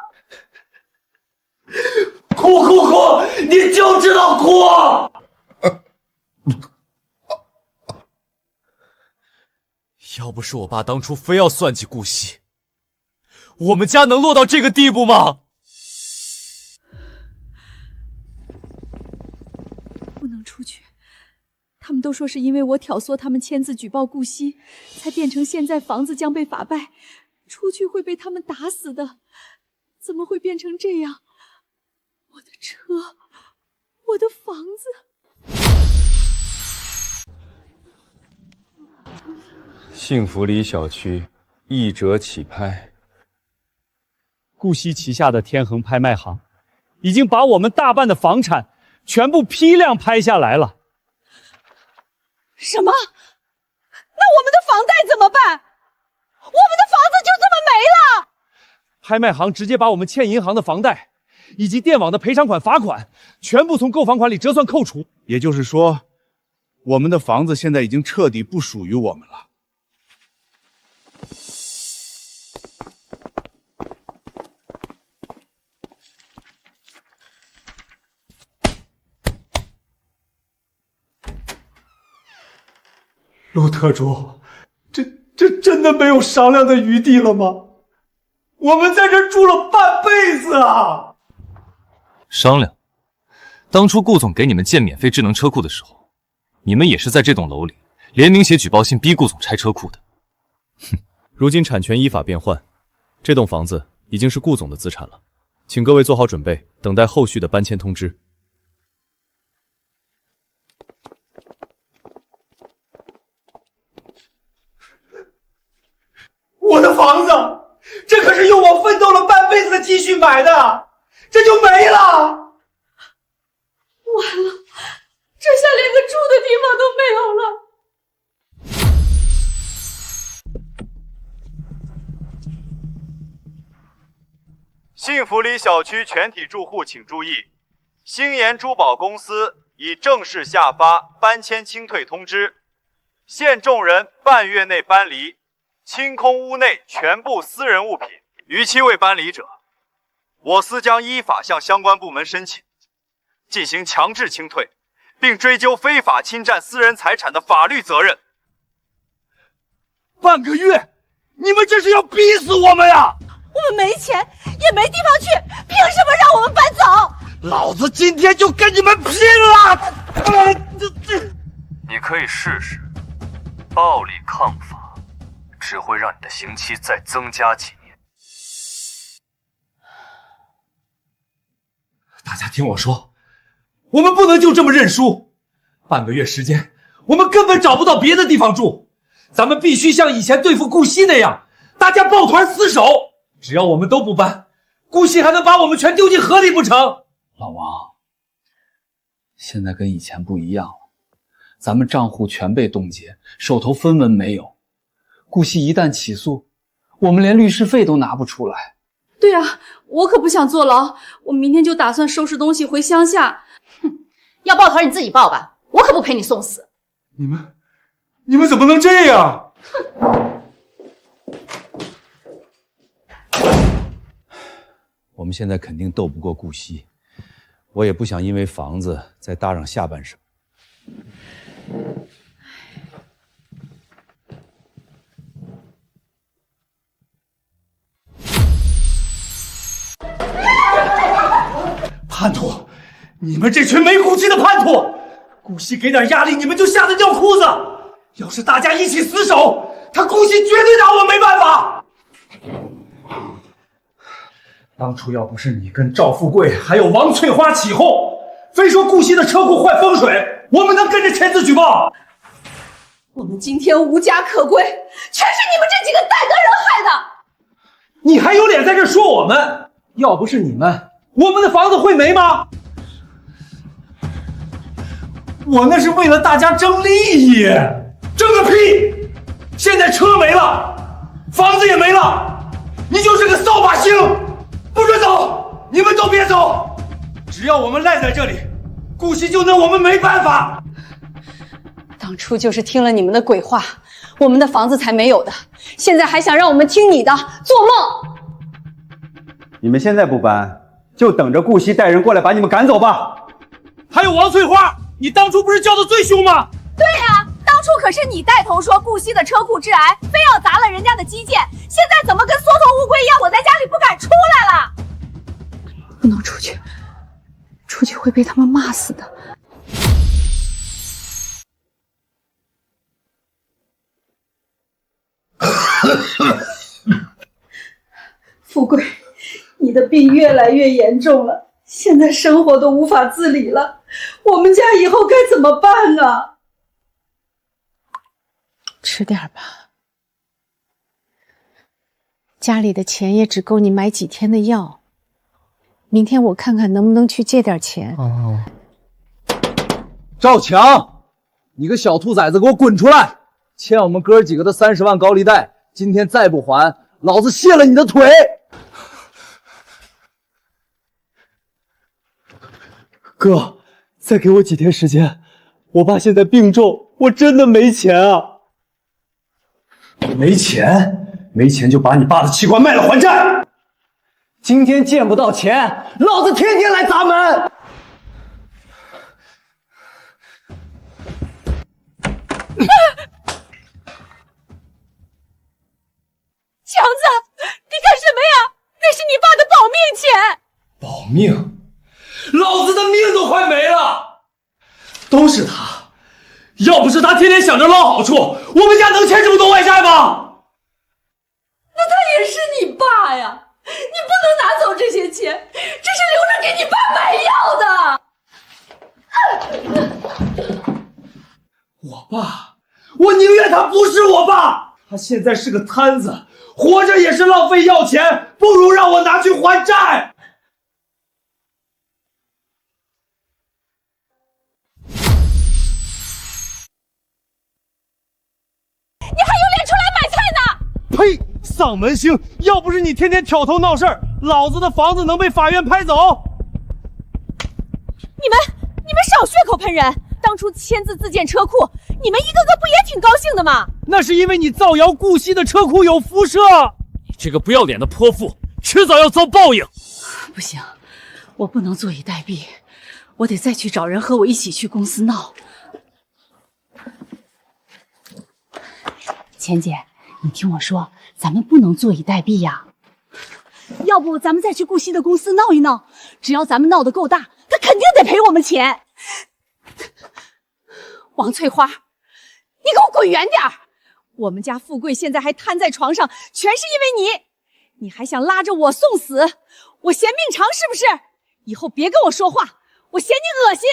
哭哭哭，你就知道哭！要不是我爸当初非要算计顾惜，我们家能落到这个地步吗？不能出去，他们都说是因为我挑唆他们签字举报顾惜，才变成现在房子将被法败，出去会被他们打死的。怎么会变成这样？我的车，我的房子。幸福里小区1折起拍。顾惜旗下的天恒拍卖行已经把我们大半的房产全部批量拍下来了。什么？那我们的房贷怎么办？我们的房子就这么没了？拍卖行直接把我们欠银行的房贷以及电网的赔偿款、罚款全部从购房款里折算扣除。也就是说，我们的房子现在已经彻底不属于我们了。陆特助，这真的没有商量的余地了吗？我们在这住了半辈子啊！商量？当初顾总给你们建免费智能车库的时候，你们也是在这栋楼里联名写举报信，逼顾总拆车库的。哼，如今产权依法变换，这栋房子已经是顾总的资产了，请各位做好准备，等待后续的搬迁通知。我的房子，这可是用我奋斗了半辈子的积蓄买的，这就没了！完了，这下连个住的地方都没有了。幸福里小区全体住户请注意，星岩珠宝公司已正式下发搬迁清退通知，现众人半月内搬离，清空屋内全部私人物品，逾期未搬离者，我司将依法向相关部门申请，进行强制清退，并追究非法侵占私人财产的法律责任。半个月，你们这是要逼死我们呀！我们没钱，也没地方去，凭什么让我们搬走？老子今天就跟你们拼了！你可以试试，暴力抗法只会让你的刑期再增加几年。大家听我说，我们不能就这么认输。半个月时间，我们根本找不到别的地方住，咱们必须像以前对付顾惜那样，大家抱团死守。只要我们都不搬，顾惜还能把我们全丢进河里不成？老王，现在跟以前不一样了，咱们账户全被冻结，手头分文没有。顾惜一旦起诉，我们连律师费都拿不出来。对啊，我可不想坐牢，我明天就打算收拾东西回乡下。哼，要抱团你自己抱吧，我可不陪你送死。你们怎么能这样？我们现在肯定斗不过顾惜，我也不想因为房子再搭上下半生。叛徒，你们这群没骨气的叛徒！顾惜给点压力，你们就吓得尿裤子。要是大家一起死守，他顾惜绝对拿我没办法。当初要不是你跟赵富贵还有王翠花起哄，非说顾惜的车库坏风水，我们能跟着签字举报？我们今天无家可归，全是你们这几个带德人害的！你还有脸在这说我们？要不是你们，我们的房子会没吗？我那是为了大家争利益，争个屁！现在车没了，房子也没了，你就是个扫把星！不准走！你们都别走！只要我们赖在这里，顾惜就拿我们没办法。当初就是听了你们的鬼话，我们的房子才没有的，现在还想让我们听你的，做梦！你们现在不搬，就等着顾惜带人过来把你们赶走吧。还有王翠花，你当初不是叫的最凶吗？对呀，当初可是你带头说顾惜的车库致癌，非要砸了人家的基建，现在怎么跟缩头乌龟一样，躲在家里不敢出来了？不能出去，出去会被他们骂死的。富贵，你的病越来越严重了，现在生活都无法自理了，我们家以后该怎么办啊？吃点吧，家里的钱也只够你买几天的药。明天我看看能不能去借点钱。赵强，你个小兔崽子，给我滚出来！欠我们哥几个的30万高利贷，今天再不还，老子卸了你的腿！哥，再给我几天时间，我爸现在病重，我真的没钱啊！没钱？没钱就把你爸的器官卖了还债！今天见不到钱，老子天天来砸门！命？老子的命都快没了！都是他，要不是他天天想着捞好处，我们家能欠这么多外债吗？那他也是你爸呀，你不能拿走这些钱，这是留着给你爸买药的。我爸，我宁愿他不是我爸，他现在是个摊子，活着也是浪费药钱，不如让我拿去还债。你还有脸出来买菜呢？呸！丧门星，要不是你天天挑头闹事儿，老子的房子能被法院拍走？你们少血口喷人！当初签字自建车库，你们一个个不也挺高兴的吗？那是因为你造谣顾惜的车库有辐射。你这个不要脸的泼妇，迟早要遭报应。不行，我不能坐以待毙，我得再去找人和我一起去公司闹。钱姐，你听我说，咱们不能坐以待毙呀。要不咱们再去顾惜的公司闹一闹，只要咱们闹得够大，他肯定得赔我们钱。王翠花，你给我滚远点儿！我们家富贵现在还瘫在床上，全是因为你，你还想拉着我送死？我嫌命长是不是？以后别跟我说话，我嫌你恶心。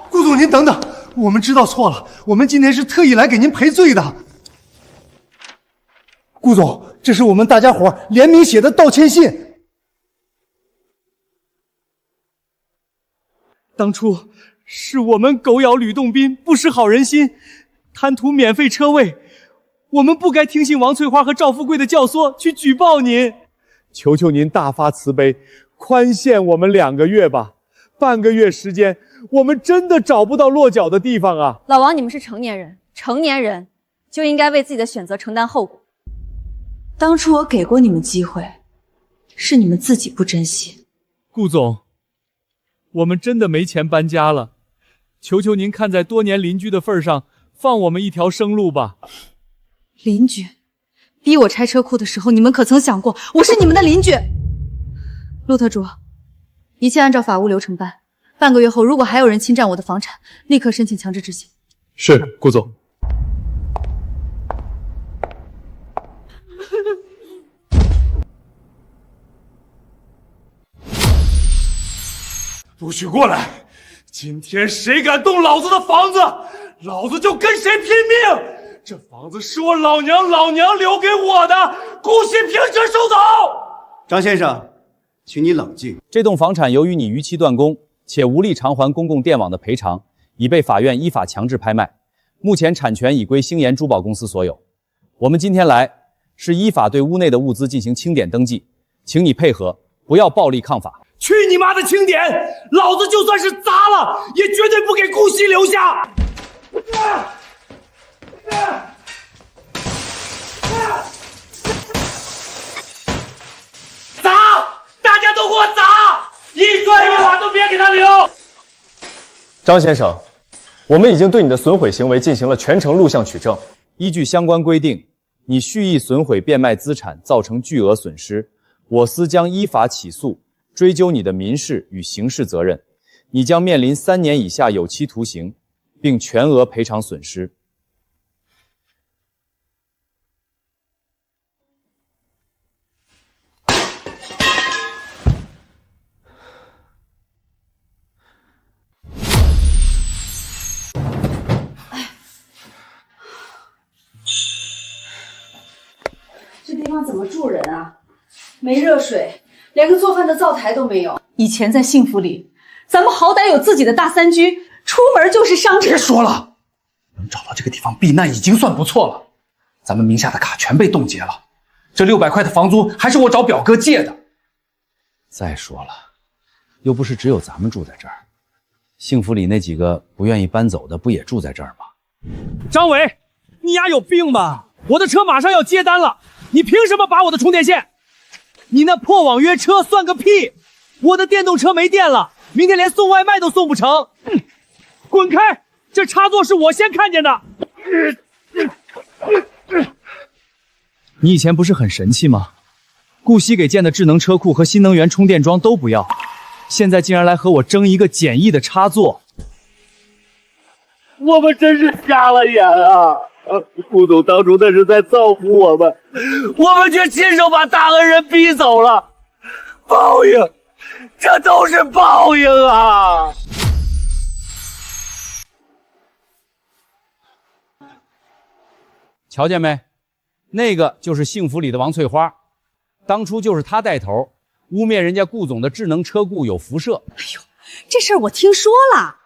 顾总，您等等，我们知道错了，我们今天是特意来给您赔罪的。顾总，这是我们大家伙联名写的道歉信。当初是我们狗咬吕洞宾，不识好人心，贪图免费车位，我们不该听信王翠花和赵富贵的教唆去举报您。求求您大发慈悲，宽限我们2个月吧。半个月时间，我们真的找不到落脚的地方啊！老王，你们是成年人，成年人就应该为自己的选择承担后果。当初我给过你们机会，是你们自己不珍惜。顾总，我们真的没钱搬家了，求求您看在多年邻居的份上，放我们一条生路吧。邻居逼我拆车库的时候，你们可曾想过我是你们的邻居？陆特助，一切按照法务流程办。半个月后，如果还有人侵占我的房产，立刻申请强制执行。是，顾总。不许过来！今天谁敢动老子的房子，老子就跟谁拼命！这房子是我老娘留给我的，顾惜凭实收走。张先生，请你冷静。这栋房产由于你逾期断供，且无力偿还公共电网的赔偿，已被法院依法强制拍卖。目前产权已归星岩珠宝公司所有。我们今天来是依法对屋内的物资进行清点登记，请你配合，不要暴力抗法。去你妈的清点！老子就算是砸了，也绝对不给顾惜留下！砸！大家都给我砸！一砖一瓦都别给他留！张先生，我们已经对你的损毁行为进行了全程录像取证。依据相关规定，你蓄意损毁变卖资产，造成巨额损失，我司将依法起诉，追究你的民事与刑事责任。你将面临3年以下有期徒刑，并全额赔偿损失。这地方怎么住人啊？没热水，连个做饭的灶台都没有。以前在幸福里，咱们好歹有自己的大3居，出门就是商场。别说了，能找到这个地方避难已经算不错了。咱们名下的卡全被冻结了，这600块的房租还是我找表哥借的。再说了，又不是只有咱们住在这儿，幸福里那几个不愿意搬走的不也住在这儿吗？张伟，你丫有病吧？我的车马上要接单了，你凭什么拔我的充电线？你那破网约车算个屁！我的电动车没电了，明天连送外卖都送不成。滚开！这插座是我先看见的。你以前不是很神气吗？顾惜给建的智能车库和新能源充电桩都不要，现在竟然来和我争一个简易的插座。我们真是瞎了眼啊！顾总当初那是在造福我们，我们却亲手把大恩人逼走了。报应，这都是报应啊！瞧见没？那个就是幸福里的王翠花，当初就是她带头污蔑人家顾总的智能车库有辐射。哎呦，这事儿我听说了。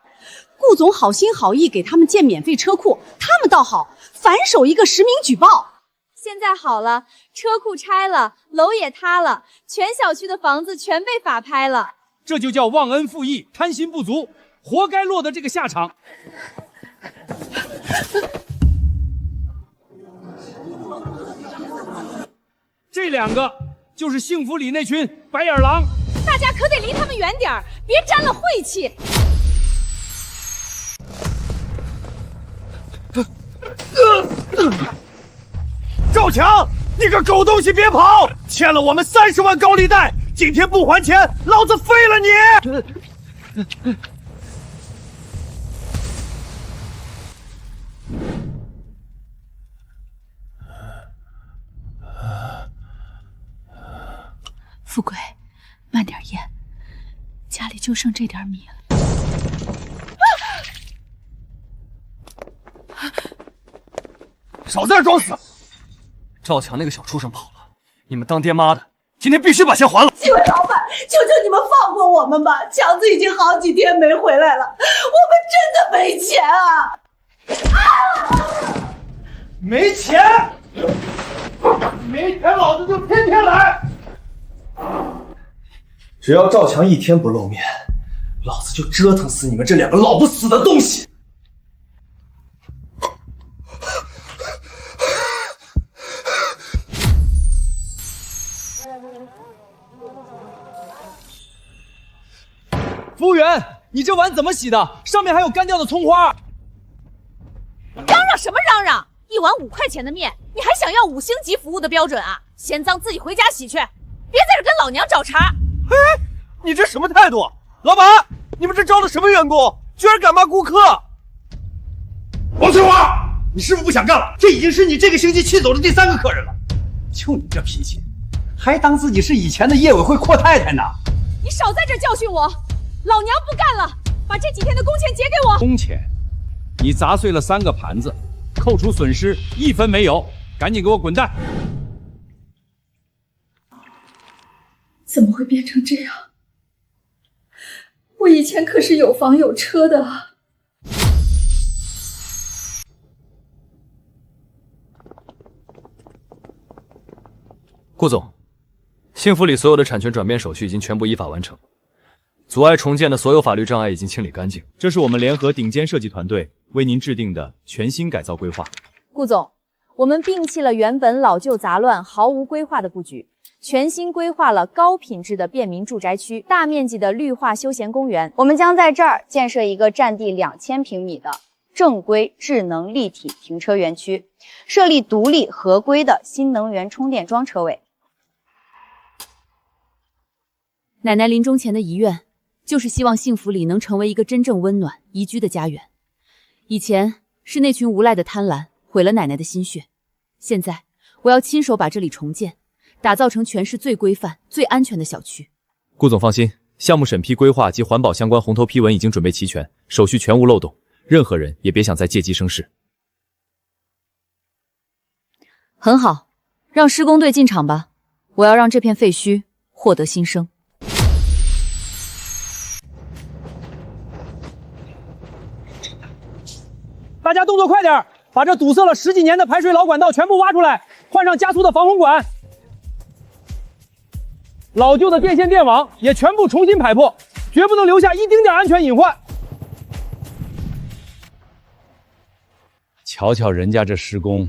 顾总好心好意给他们建免费车库，他们倒好，反手一个实名举报。现在好了，车库拆了，楼也塌了，全小区的房子全被法拍了。这就叫忘恩负义、贪心不足，活该落得这个下场。这两个就是幸福里那群白眼狼，大家可得离他们远点儿，别沾了晦气。赵强，你个狗东西别跑！欠了我们30万高利贷，今天不还钱，老子废了你！富贵，慢点咽，家里就剩这点米了。少在这装死！赵强那个小畜生跑了，你们当爹妈的今天必须把钱还了。几位老板，求求你们放过我们吧！强子已经好几天没回来了，我们真的没钱啊！没钱？没钱，老子就天天来。只要赵强一天不露面，老子就折腾死你们这两个老不死的东西！服务员，你这碗怎么洗的？上面还有干掉的葱花。嚷嚷什么嚷嚷？一碗5块钱的面，你还想要5星级服务的标准啊？嫌脏自己回家洗去，别在这跟老娘找茬！哎，你这什么态度？老板，你们这招的什么员工？居然敢骂顾客！王翠花，你是不是不想干了？这已经是你这个星期气走的第3个客人了。就你这脾气，还当自己是以前的业委会阔太太呢？你少在这教训我！老娘不干了，把这几天的工钱结给我。工钱？你砸碎了3个盘子，扣除损失1分没有，赶紧给我滚蛋！怎么会变成这样？我以前可是有房有车的啊！顾总，幸福里所有的产权转变手续已经全部依法完成。阻碍重建的所有法律障碍已经清理干净，这是我们联合顶尖设计团队为您制定的全新改造规划。顾总，我们摒弃了原本老旧杂乱、毫无规划的布局，全新规划了高品质的便民住宅区，大面积的绿化休闲公园。我们将在这儿建设一个占地2000平米的正规智能立体停车园区，设立独立合规的新能源充电桩车位。奶奶临终前的遗愿，就是希望幸福里能成为一个真正温暖、宜居的家园。以前是那群无赖的贪婪毁了奶奶的心血，现在我要亲手把这里重建，打造成全市最规范、最安全的小区。顾总放心，项目审批、规划及环保相关红头批文已经准备齐全，手续全无漏洞，任何人也别想再借机生事。很好，让施工队进场吧，我要让这片废墟获得新生。大家动作快点，把这堵塞了10几年的排水老管道全部挖出来，换上加速的防洪管。老旧的电线电网也全部重新排破，绝不能留下一丁点安全隐患。瞧瞧人家这施工，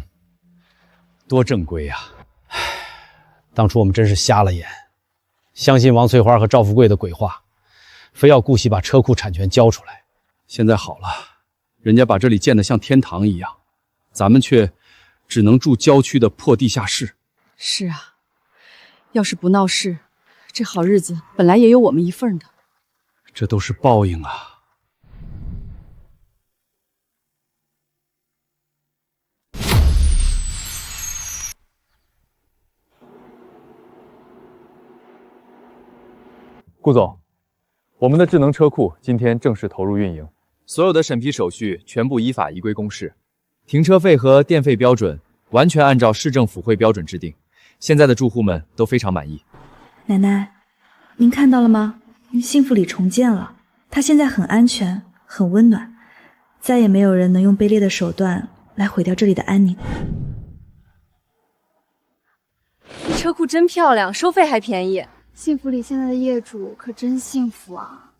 多正规呀！当初我们真是瞎了眼，相信王翠花和赵富贵的鬼话，非要顾惜把车库产权交出来。现在好了，人家把这里建得像天堂一样，咱们却只能住郊区的破地下室。是啊，要是不闹事，这好日子本来也有我们一份的。这都是报应啊！顾总，我们的智能车库今天正式投入运营，所有的审批手续全部依法移归公示，停车费和电费标准完全按照市政府会标准制定，现在的住户们都非常满意。奶奶，您看到了吗？幸福里重建了，它现在很安全，很温暖，再也没有人能用卑劣的手段来毁掉这里的安宁。车库真漂亮，收费还便宜。幸福里现在的业主可真幸福啊！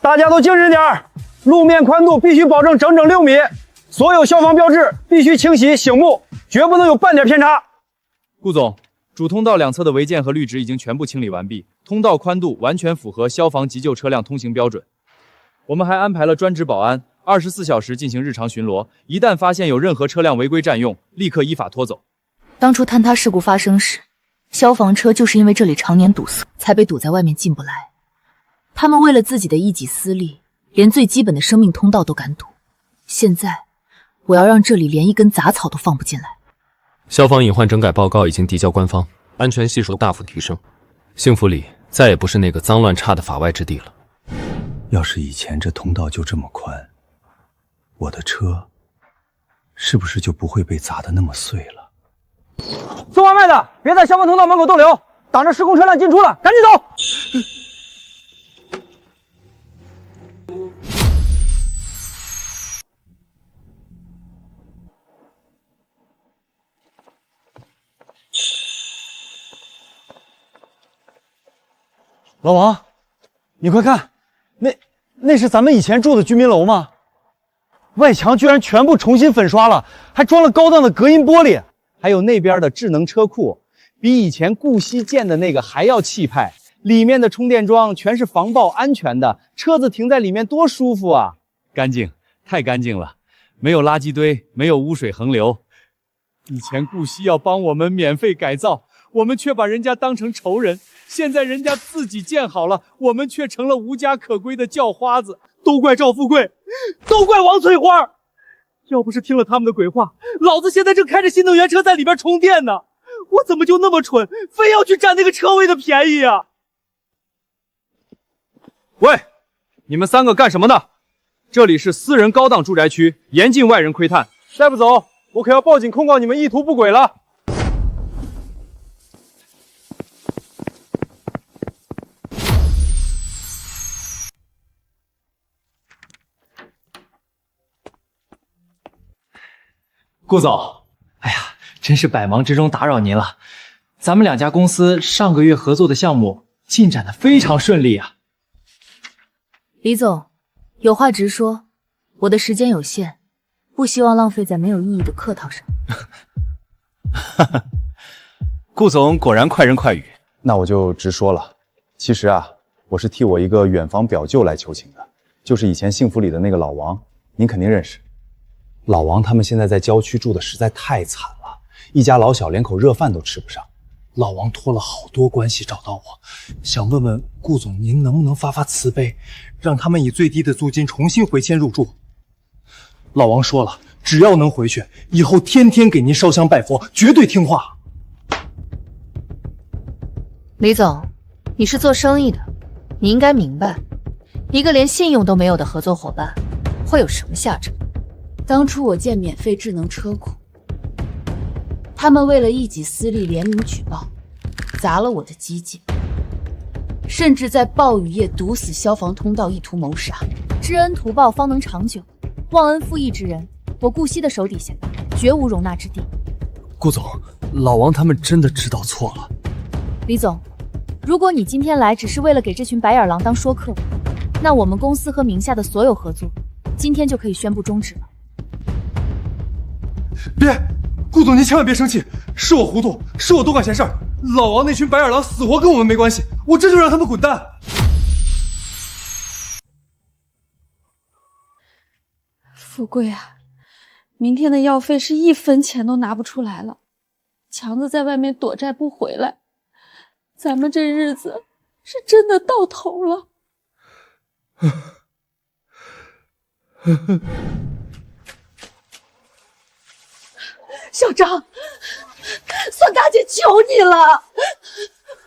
大家都精神点儿，路面宽度必须保证整整6米，所有消防标志必须清洗醒目，绝不能有半点偏差。顾总，主通道两侧的违建和绿植已经全部清理完毕，通道宽度完全符合消防急救车辆通行标准。我们还安排了专职保安，24小时进行日常巡逻，一旦发现有任何车辆违规占用，立刻依法拖走。当初坍塌事故发生时，消防车就是因为这里常年堵塞，才被堵在外面进不来。他们为了自己的一己私利，连最基本的生命通道都敢堵。现在，我要让这里连一根杂草都放不进来。消防隐患整改报告已经递交官方，安全系数大幅提升，幸福里再也不是那个脏乱差的法外之地了。要是以前这通道就这么宽，我的车是不是就不会被砸得那么碎了？送外卖的别在消防通道门口逗留，挡着施工车辆进出了，赶紧走！老王，你快看，那是咱们以前住的居民楼吗？外墙居然全部重新粉刷了，还装了高档的隔音玻璃，还有那边的智能车库，比以前顾惜建的那个还要气派。里面的充电桩全是防爆安全的，车子停在里面多舒服啊！干净，太干净了，没有垃圾堆，没有污水横流。以前顾惜要帮我们免费改造，我们却把人家当成仇人。现在人家自己建好了，我们却成了无家可归的叫花子。都怪赵富贵，都怪王翠花。要不是听了他们的鬼话，老子现在正开着新能源车在里边充电呢。我怎么就那么蠢，非要去占那个车位的便宜啊？喂，你们3个干什么呢？这里是私人高档住宅区，严禁外人窥探。再不走，我可要报警控告你们意图不轨了。顾总，哎呀，真是百忙之中打扰您了。咱们2家公司上个月合作的项目进展得非常顺利啊。李总，有话直说，我的时间有限，不希望浪费在没有意义的客套上。顾总果然快人快语。那我就直说了，其实啊，我是替我一个远房表舅来求情的，就是以前幸福里的那个老王，您肯定认识。老王他们现在在郊区住的实在太惨了，一家老小连口热饭都吃不上。老王托了好多关系找到我，想问问顾总，您能不能发发慈悲，让他们以最低的租金重新回迁入住？老王说了，只要能回去，以后天天给您烧香拜佛，绝对听话。李总，你是做生意的，你应该明白，一个连信用都没有的合作伙伴会有什么下场。当初我建免费智能车库，他们为了一己私利联名举报，砸了我的基建，甚至在暴雨夜堵死消防通道，意图谋杀。知恩图报方能长久，忘恩负义之人，我顾惜的手底下绝无容纳之地。顾总，老王他们真的知道错了。李总，如果你今天来只是为了给这群白眼狼当说客，那我们公司和名下的所有合作，今天就可以宣布终止了。别，顾总您千万别生气，是我糊涂，是我多管闲事儿。老王那群白眼狼死活跟我们没关系，我这就让他们滚蛋。富贵啊，明天的药费是1分钱都拿不出来了。强子在外面躲债不回来，咱们这日子是真的到头了。小张，算大姐求你了，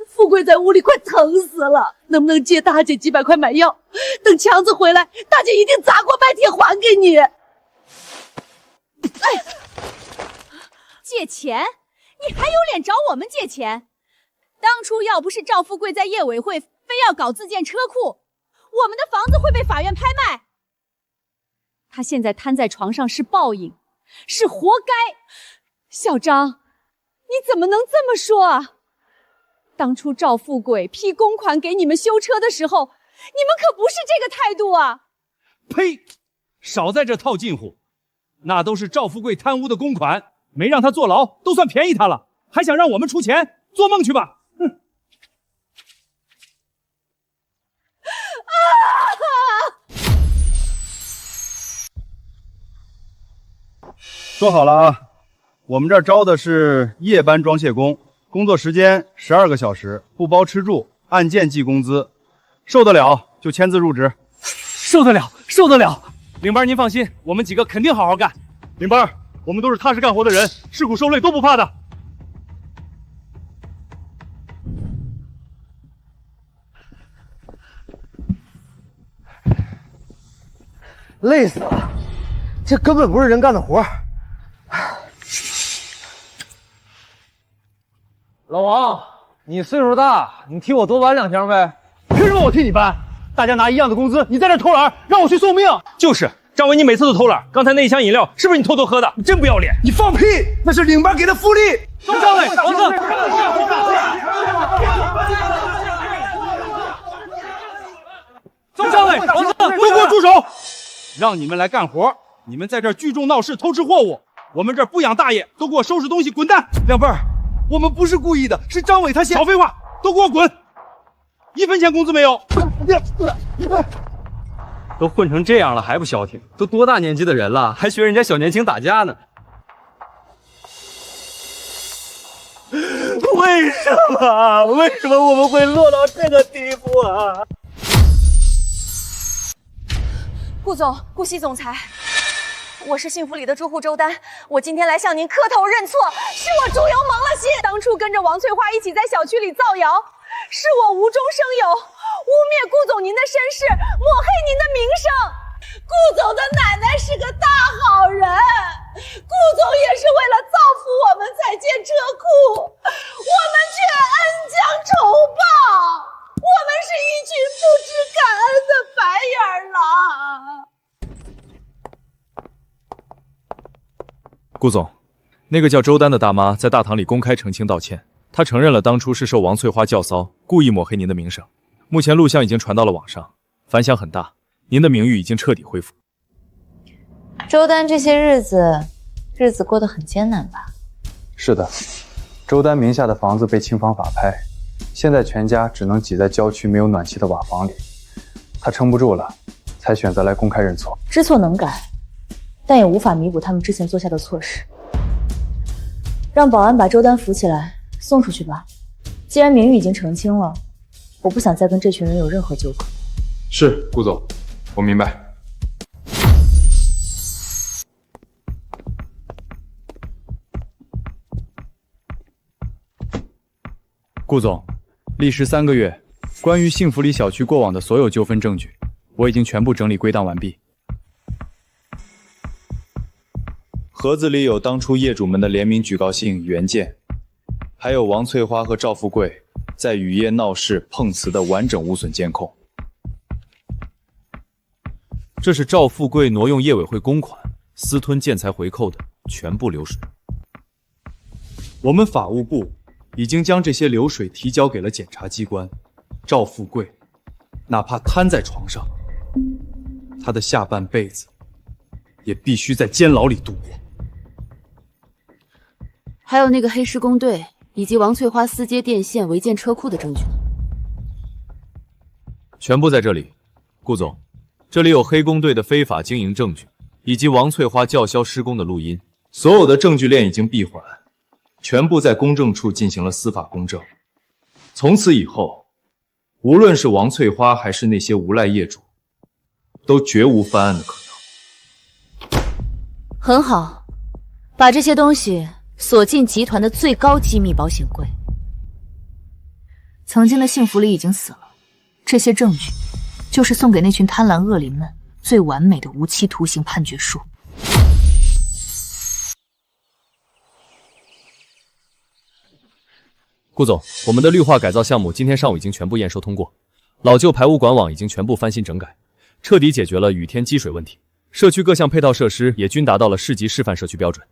富贵在屋里快疼死了，能不能借大姐几百块买药？等强子回来，大姐一定砸锅卖铁还给你。借钱？你还有脸找我们借钱？当初要不是赵富贵在业委会非要搞自建车库，我们的房子会被法院拍卖。他现在瘫在床上是报应，是活该。小张，你怎么能这么说啊？当初赵富贵批公款给你们修车的时候，你们可不是这个态度啊！呸！少在这套近乎，那都是赵富贵贪污的公款，没让他坐牢都算便宜他了，还想让我们出钱？做梦去吧！哼！说好了啊，我们这儿招的是夜班装卸工，工作时间12个小时，不包吃住，按件计工资，受得了就签字入职。受得了，受得了。领班您放心，我们几个肯定好好干。领班，我们都是踏实干活的人，吃苦受累都不怕的。累死了，这根本不是人干的活。老王，你岁数大，你替我多搬2箱呗。凭什么我替你搬？大家拿一样的工资，你在这偷懒，让我去送命。就是，张伟，你每次都偷懒。刚才那一箱饮料是不是你偷偷喝的？你真不要脸！你放屁，那是领班给的福利。张伟，王子，张伟，王子，都给我住手！让你们来干活，你们在这儿聚众闹事，偷吃货物。我们这儿不养大爷，都给我收拾东西，滚蛋！两辈儿，我们不是故意的，是张伟他少废话，都给我滚！1分钱工资没有！都混成这样了还不消停？都多大年纪的人了，还学人家小年轻打架呢？为什么我们会落到这个地步啊？顾总，顾西总裁，我是幸福里的住户周丹，我今天来向您磕头认错，是我猪油蒙了心，当初跟着王翠花一起在小区里造谣，是我无中生有，污蔑顾总您的身世，抹黑您的名声。顾总的奶奶是个大好人，顾总也是为了造福我们才建车库，我们却恩将仇报，我们是一群不知感恩的白眼狼。顾总，那个叫周丹的大妈在大堂里公开澄清道歉，她承认了当初是受王翠花教骚，故意抹黑您的名声。目前录像已经传到了网上，反响很大，您的名誉已经彻底恢复。周丹这些日子过得很艰难吧？是的，周丹名下的房子被清房法拍，现在全家只能挤在郊区没有暖气的瓦房里。他撑不住了，才选择来公开认错。知错能改，但也无法弥补他们之前做下的错事。让保安把周丹扶起来，送出去吧。既然名誉已经澄清了，我不想再跟这群人有任何纠葛。是，顾总，我明白。顾总，历时3个月，关于幸福里小区过往的所有纠纷证据，我已经全部整理归档完毕。盒子里有当初业主们的联名举告信原件，还有王翠花和赵富贵在雨夜闹事碰瓷的完整无损监控。这是赵富贵挪用业委会公款、私吞建材回扣的全部流水。我们法务部已经将这些流水提交给了检察机关。赵富贵，哪怕瘫在床上，他的下半辈子也必须在监牢里度过。还有那个黑施工队以及王翠花私接电线违建车库的证据，全部在这里。顾总，这里有黑工队的非法经营证据，以及王翠花叫嚣施工的录音。所有的证据链已经闭环，全部在公证处进行了司法公证。从此以后，无论是王翠花还是那些无赖业主，都绝无翻案的可能。很好，把这些东西锁进集团的最高机密保险柜。曾经的幸福里已经死了，这些证据就是送给那群贪婪恶灵们最完美的无期徒刑判决书。顾总，我们的绿化改造项目今天上午已经全部验收通过，老旧排污管网已经全部翻新整改，彻底解决了雨天积水问题。社区各项配套设施也均达到了市级示范社区标准。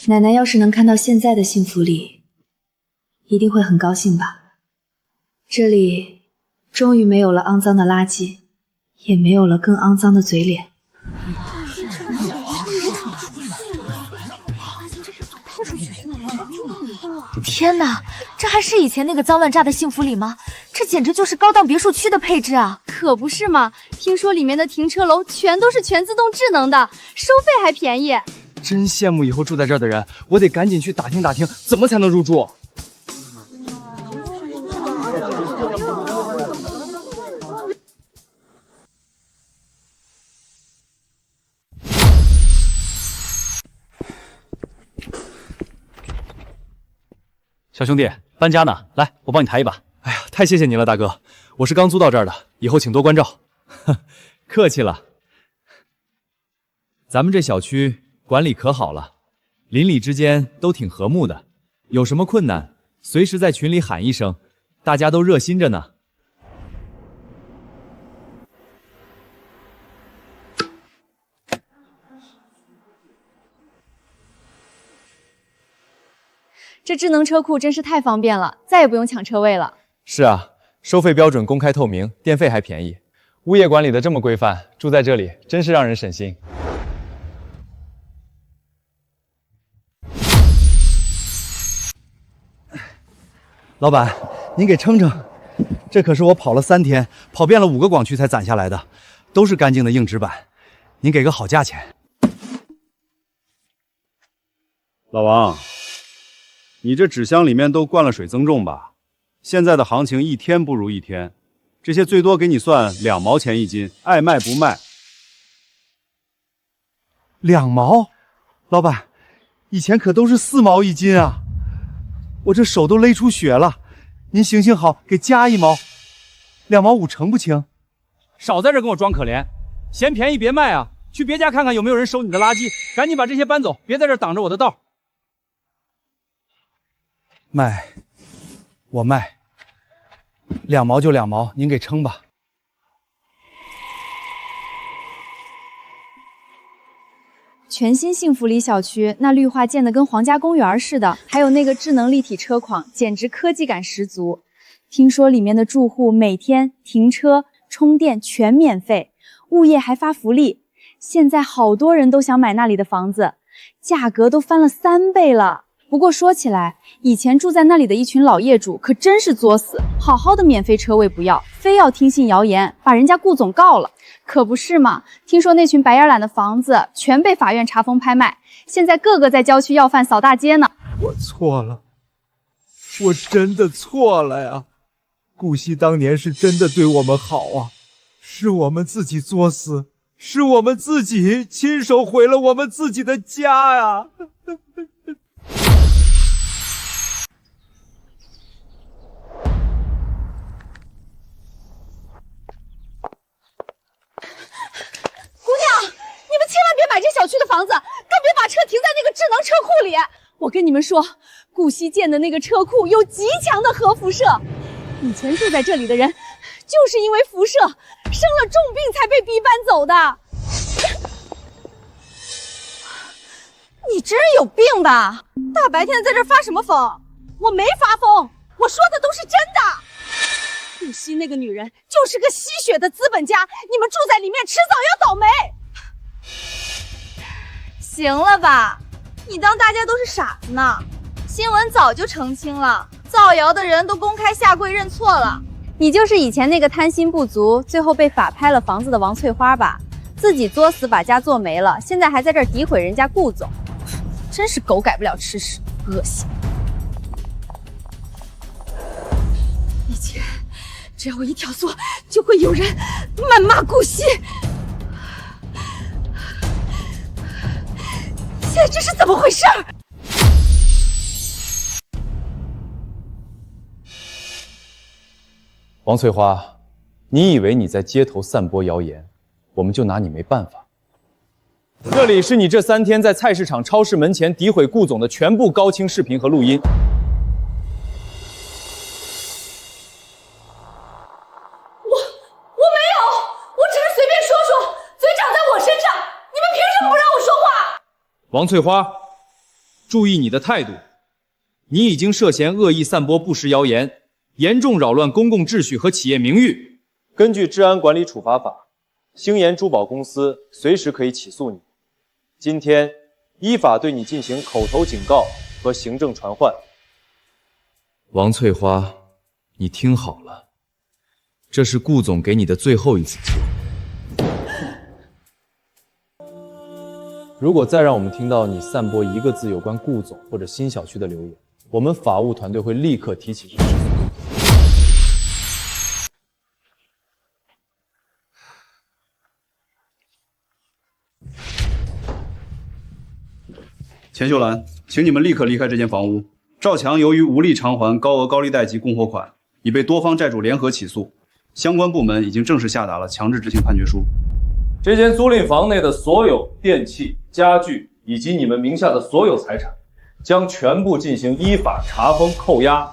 奶奶要是能看到现在的幸福里，一定会很高兴吧？这里终于没有了肮脏的垃圾，也没有了更肮脏的嘴脸。天哪，这还是以前那个脏乱差的幸福里吗？这简直就是高档别墅区的配置啊！可不是嘛，听说里面的停车楼全都是全自动智能的，收费还便宜。真羡慕以后住在这儿的人，我得赶紧去打听打听，怎么才能入住。小兄弟，搬家呢，来，我帮你抬一把。哎呀，太谢谢您了，大哥，我是刚租到这儿的，以后请多关照。客气了。咱们这小区管理可好了，邻里之间都挺和睦的，有什么困难随时在群里喊一声，大家都热心着呢。这智能车库真是太方便了，再也不用抢车位了。是啊，收费标准公开透明，电费还便宜，物业管理的这么规范，住在这里真是让人省心。老板，您给称称，这可是我跑了3天，跑遍了5个广区才攒下来的，都是干净的硬纸板，您给个好价钱。老王，你这纸箱里面都灌了水增重吧？现在的行情一天不如一天，这些最多给你算2毛钱一斤，爱卖不卖。2毛？老板，以前可都是4毛一斤啊！我这手都勒出血了，您行行好，给加1毛，2毛5成不成？少在这跟我装可怜，嫌便宜别卖啊！去别家看看有没有人收你的垃圾，赶紧把这些搬走，别在这挡着我的道。卖，我卖，2毛就2毛，您给称吧。全新幸福里小区，那绿化建得跟皇家公园似的，还有那个智能立体车况，简直科技感十足。听说里面的住户每天停车、充电全免费，物业还发福利。现在好多人都想买那里的房子，价格都翻了3倍了。不过说起来，以前住在那里的一群老业主可真是作死，好好的免费车位不要，非要听信谣言，把人家顾总告了。可不是嘛，听说那群白眼懒的房子全被法院查封拍卖，现在个个在郊区要饭扫大街呢。我错了，我真的错了呀！顾惜当年是真的对我们好啊，是我们自己作死，是我们自己亲手毁了我们自己的家呀！千万别买这小区的房子，更别把车停在那个智能车库里。我跟你们说，顾惜建的那个车库有极强的核辐射，以前住在这里的人就是因为辐射生了重病才被逼搬走的。你真是有病吧？大白天在这发什么疯？我没发疯，我说的都是真的。顾惜那个女人就是个吸血的资本家，你们住在里面迟早要倒霉。行了吧，你当大家都是傻子呢？新闻早就澄清了，造谣的人都公开下跪认错了。你就是以前那个贪心不足，最后被法拍了房子的王翠花吧？自己作死把家做没了，现在还在这儿诋毁人家顾总，真是狗改不了吃屎，恶心！以前只要我一挑唆，就会有人谩骂顾惜。现在这是怎么回事？王翠花，你以为你在街头散播谣言，我们就拿你没办法？这里是你这3天在菜市场、超市门前诋毁顾总的全部高清视频和录音。我没有，我只是随便说说，嘴长在我身上，你们凭什么不让我说话？王翠花，注意你的态度，你已经涉嫌恶意散播不实谣言，严重扰乱公共秩序和企业名誉。根据治安管理处罚法，星岩珠宝公司随时可以起诉你。今天依法对你进行口头警告和行政传唤。王翠花，你听好了，这是顾总给你的最后一次机会。如果再让我们听到你散播一个字有关顾总或者新小区的留言，我们法务团队会立刻提起刑事诉讼。钱秀兰，请你们立刻离开这间房屋。赵强由于无力偿还高额高利贷及供货款，已被多方债主联合起诉，相关部门已经正式下达了强制执行判决书。这间租赁房内的所有电器、家具以及你们名下的所有财产，将全部进行依法查封扣押，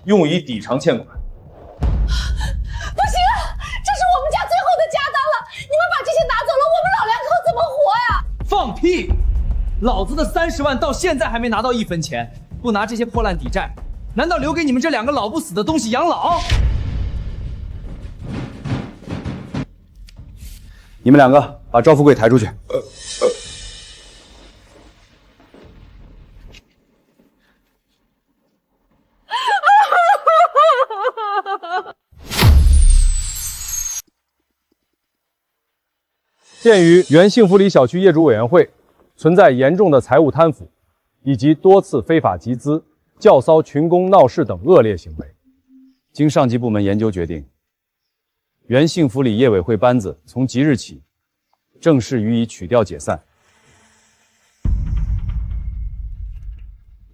用以抵偿欠款。不行啊，这是我们家最后的家当了，你们把这些拿走了，我们老两口怎么活呀？放屁！老子的30万到现在还没拿到1分钱，不拿这些破烂抵债，难道留给你们这2个老不死的东西养老？你们2个把赵富贵抬出去。鉴于原幸福里小区业主委员会存在严重的财务贪腐，以及多次非法集资、教唆群公闹事等恶劣行为，经上级部门研究决定，原幸福里业委会班子从即日起正式予以取调解散。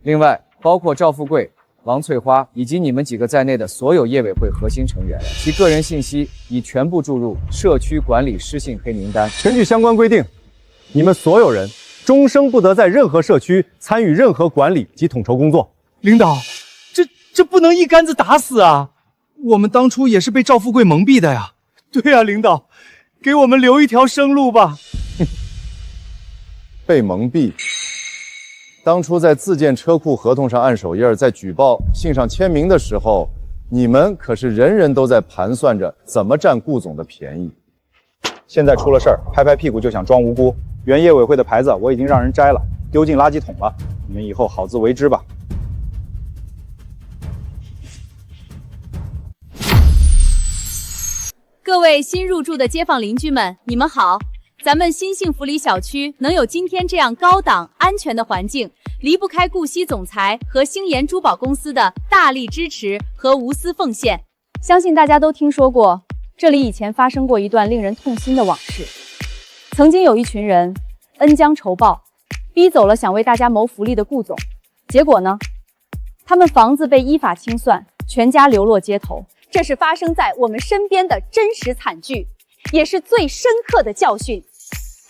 另外，包括赵富贵、王翠花以及你们几个在内的所有业委会核心成员，其个人信息已全部注入社区管理失信黑名单。根据相关规定，你们所有人终生不得在任何社区参与任何管理及统筹工作。领导，这不能一竿子打死啊！我们当初也是被赵富贵蒙蔽的呀。对啊，领导，给我们留一条生路吧。被蒙蔽。当初在自建车库合同上按手印，在举报信上签名的时候，你们可是人人都在盘算着怎么占顾总的便宜。现在出了事儿，拍拍屁股就想装无辜。原业委会的牌子我已经让人摘了，丢进垃圾桶了，你们以后好自为之吧。各位新入住的街坊邻居们，你们好！咱们新幸福里小区能有今天这样高档、安全的环境，离不开顾惜总裁和星岩珠宝公司的大力支持和无私奉献。相信大家都听说过，这里以前发生过一段令人痛心的往事。曾经有一群人恩将仇报，逼走了想为大家谋福利的顾总，结果呢，他们房子被依法清算，全家流落街头。这是发生在我们身边的真实惨剧，也是最深刻的教训。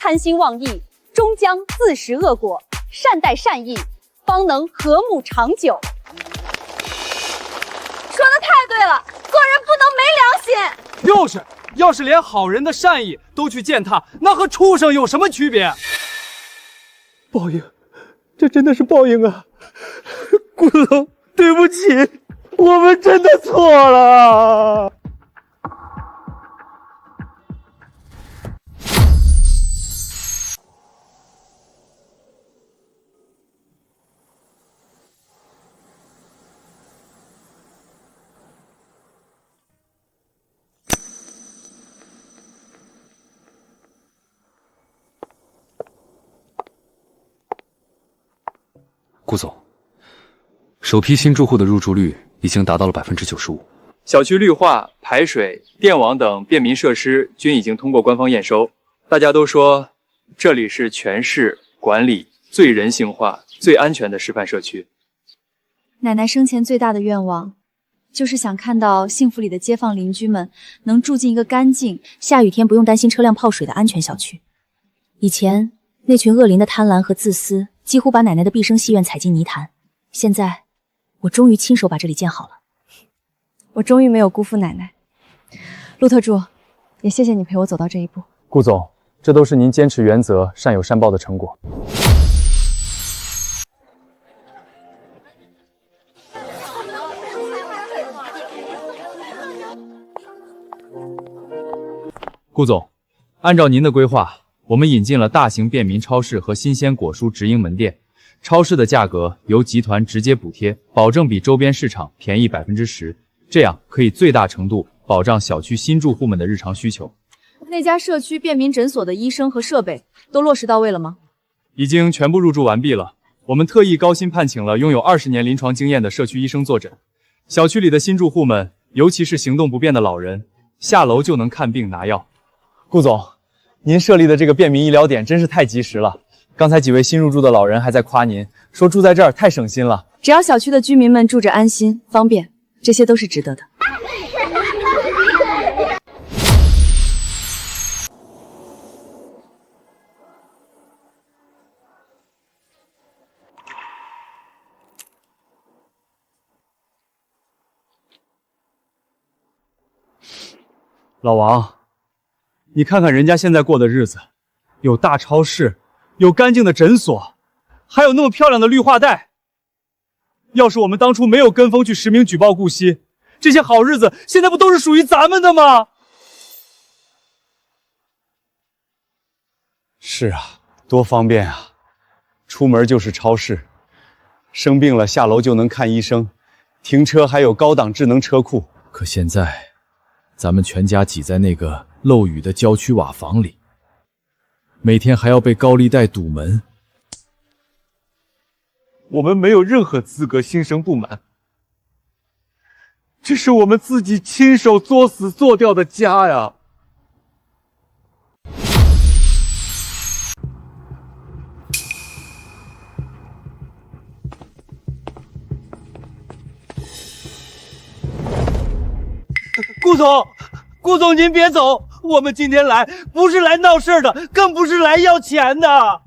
贪心妄意终将自食恶果，善待善意，方能和睦长久。说的太对了，做人不能没良心。要是连好人的善意都去践踏，那和畜生有什么区别？报应，这真的是报应啊！顾总，对不起，我们真的错了。顾总，首批新住户的入住率已经达到了95%。小区绿化、排水、电网等便民设施均已经通过官方验收。大家都说这里是全市管理最人性化、最安全的示范社区。奶奶生前最大的愿望，就是想看到幸福里的街坊邻居们能住进一个干净、下雨天不用担心车辆泡水的安全小区。以前那群恶灵的贪婪和自私，几乎把奶奶的毕生心愿踩进泥潭。现在，我终于亲手把这里建好了。我终于没有辜负奶奶。陆特助，也谢谢你陪我走到这一步。顾总，这都是您坚持原则、善有善报的成果。顾总，按照您的规划，我们引进了大型便民超市和新鲜果蔬直营门店。超市的价格由集团直接补贴，保证比周边市场便宜10%，这样可以最大程度保障小区新住户们的日常需求。那家社区便民诊所的医生和设备都落实到位了吗？已经全部入住完毕了。我们特意高薪盼请了拥有20年临床经验的社区医生坐诊。小区里的新住户们，尤其是行动不便的老人，下楼就能看病拿药。顾总，您设立的这个便民医疗点真是太及时了。刚才几位新入住的老人还在夸您，说住在这儿太省心了。只要小区的居民们住着安心、方便，这些都是值得的。老王，你看看人家现在过的日子，有大超市，有干净的诊所，还有那么漂亮的绿化带。要是我们当初没有跟风去实名举报顾惜，这些好日子现在不都是属于咱们的吗？是啊，多方便啊！出门就是超市，生病了下楼就能看医生，停车还有高档智能车库。可现在，咱们全家挤在那个漏雨的郊区瓦房里，每天还要被高利贷堵门。我们没有任何资格心生不满，这是我们自己亲手作死做掉的家呀！顾总，您别走，我们今天来不是来闹事的，更不是来要钱的。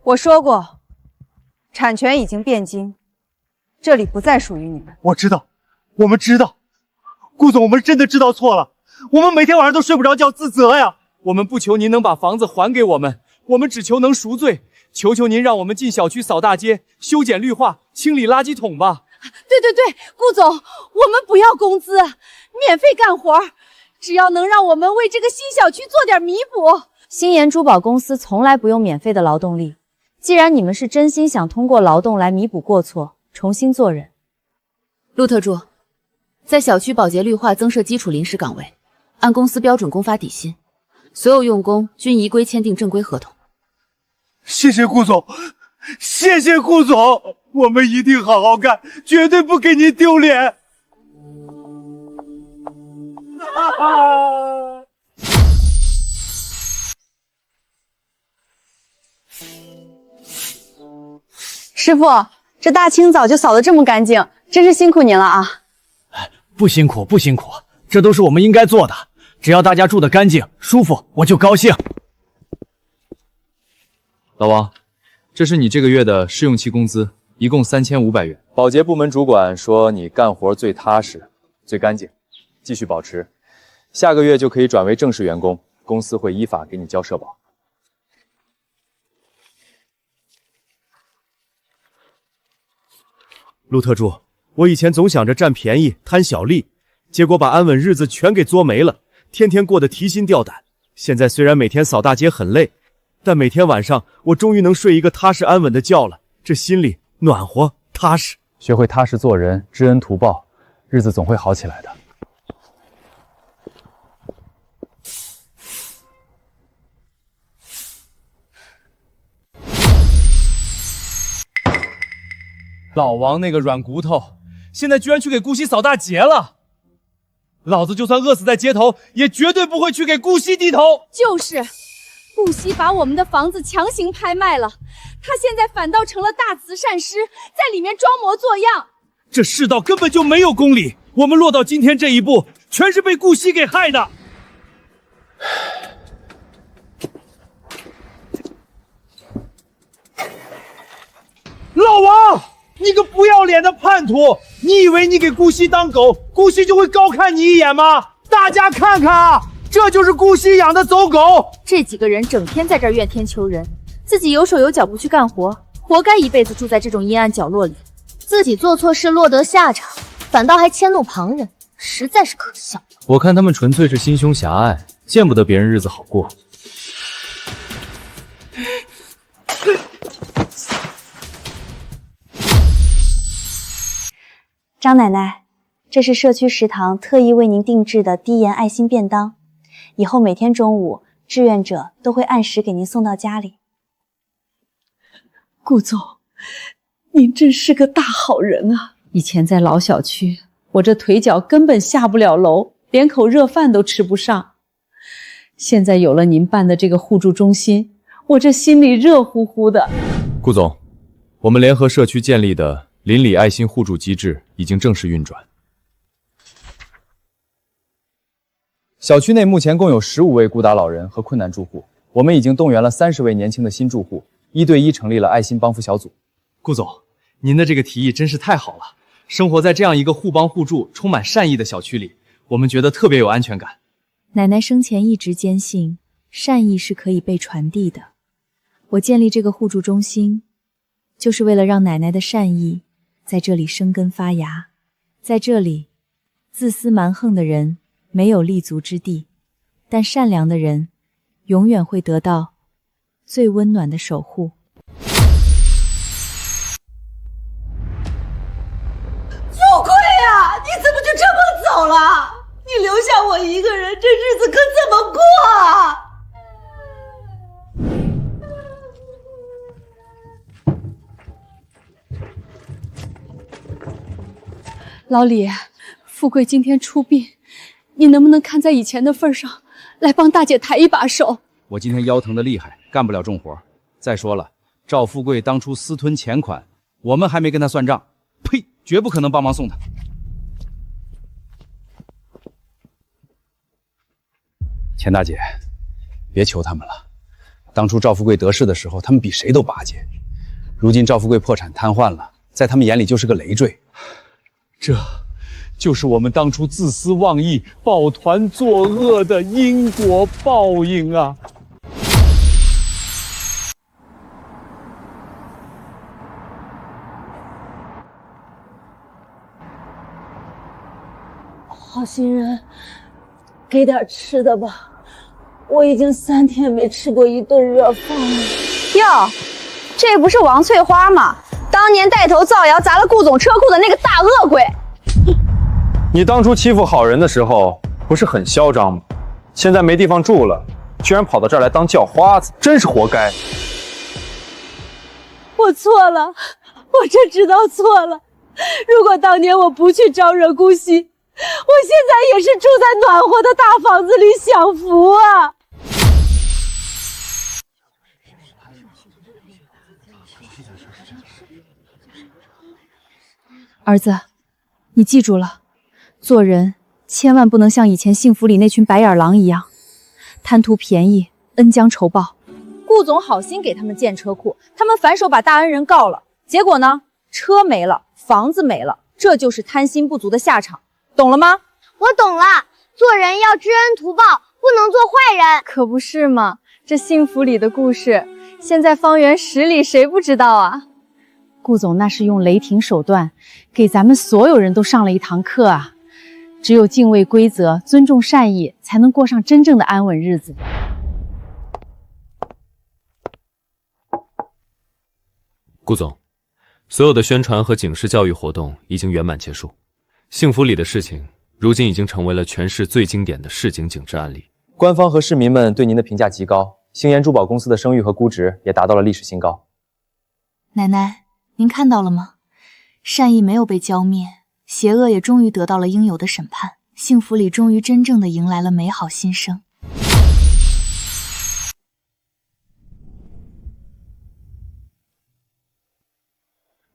我说过，产权已经变更，这里不再属于你们。我知道，我们知道，顾总，我们真的知道错了，我们每天晚上都睡不着觉，自责呀。我们不求您能把房子还给我们，我们只求能赎罪，求求您让我们进小区扫大街、修剪绿化、清理垃圾桶吧。对，顾总，我们不要工资，免费干活，只要能让我们为这个新小区做点弥补。新研珠宝公司从来不用免费的劳动力，既然你们是真心想通过劳动来弥补过错，重新做人。陆特助，在小区保洁绿化增设基础临时岗位，按公司标准公发底薪，所有用工均依规签订正规合同。谢谢顾总，谢谢顾总，我们一定好好干，绝对不给您丢脸。师傅，这大清早就扫得这么干净，真是辛苦您了啊！不辛苦，这都是我们应该做的。只要大家住得干净、舒服，我就高兴。老王，这是你这个月的试用期工资，一共3500元。保洁部门主管说你干活最踏实、最干净，继续保持，下个月就可以转为正式员工，公司会依法给你交社保。陆特助，我以前总想着占便宜贪小利，结果把安稳日子全给作没了，天天过得提心吊胆。现在虽然每天扫大街很累，但每天晚上我终于能睡一个踏实安稳的觉了，这心里暖和踏实。学会踏实做人，知恩图报，日子总会好起来的。老王那个软骨头，现在居然去给顾惜扫大劫了！老子就算饿死在街头，也绝对不会去给顾惜低头。就是，顾惜把我们的房子强行拍卖了，他现在反倒成了大慈善师，在里面装模作样。这世道根本就没有公理，我们落到今天这一步，全是被顾惜给害的。老王，你个不要脸的叛徒！你以为你给顾惜当狗，顾惜就会高看你一眼吗？大家看看啊，这就是顾惜养的走狗。这几个人整天在这儿怨天求人，自己有手有脚不去干活，活该一辈子住在这种阴暗角落里。自己做错事落得下场，反倒还迁怒旁人，实在是可笑。我看他们纯粹是心胸狭隘，见不得别人日子好过。张奶奶，这是社区食堂特意为您定制的低盐爱心便当，以后每天中午志愿者都会按时给您送到家里。顾总，您真是个大好人啊！以前在老小区，我这腿脚根本下不了楼，连口热饭都吃不上。现在有了您办的这个互助中心，我这心里热乎乎的。顾总，我们联合社区建立的邻里爱心互助机制已经正式运转。小区内目前共有15位孤打老人和困难住户，我们已经动员了30位年轻的新住户，1对1成立了爱心帮扶小组。顾总，您的这个提议真是太好了！生活在这样一个互帮互助、充满善意的小区里，我们觉得特别有安全感。奶奶生前一直坚信善意是可以被传递的。我建立这个互助中心，就是为了让奶奶的善意在这里生根发芽。在这里，自私蛮横的人没有立足之地，但善良的人永远会得到最温暖的守护。富贵啊，你怎么就这么走了？你留下我一个人，这日子可怎么过啊？老李，富贵今天出殡，你能不能看在以前的份上，来帮大姐抬一把手？我今天腰疼的厉害，干不了重活。再说了，赵富贵当初私吞钱款，我们还没跟他算账，呸，绝不可能帮忙送他。钱大姐，别求他们了。当初赵富贵得势的时候，他们比谁都巴结。如今赵富贵破产瘫痪了，在他们眼里就是个累赘。这就是我们当初自私妄意、抱团作恶的因果报应啊！好心人，给点吃的吧，我已经3天没吃过一顿热饭了。哟，这不是王翠花吗？当年带头造谣砸了顾总车库的那个大恶鬼。你当初欺负好人的时候不是很嚣张吗？现在没地方住了，居然跑到这儿来当叫花子，真是活该。我错了，我真知道错了。如果当年我不去招惹顾惜，我现在也是住在暖和的大房子里享福啊。儿子，你记住了，做人千万不能像以前幸福里那群白眼狼一样，贪图便宜，恩将仇报。顾总好心给他们建车库，他们反手把大恩人告了，结果呢，车没了，房子没了，这就是贪心不足的下场，懂了吗？我懂了，做人要知恩图报，不能做坏人。可不是嘛，这幸福里的故事，现在方圆10里谁不知道啊？顾总那是用雷霆手段，给咱们所有人都上了一堂课啊！只有敬畏规则、尊重善意，才能过上真正的安稳日子。顾总，所有的宣传和警示教育活动已经圆满结束。幸福里的事情，如今已经成为了全市最经典的市井警治案例。官方和市民们对您的评价极高，星岩珠宝公司的声誉和估值也达到了历史新高。奶奶，您看到了吗？善意没有被浇灭，邪恶也终于得到了应有的审判，幸福里终于真正的迎来了美好新生。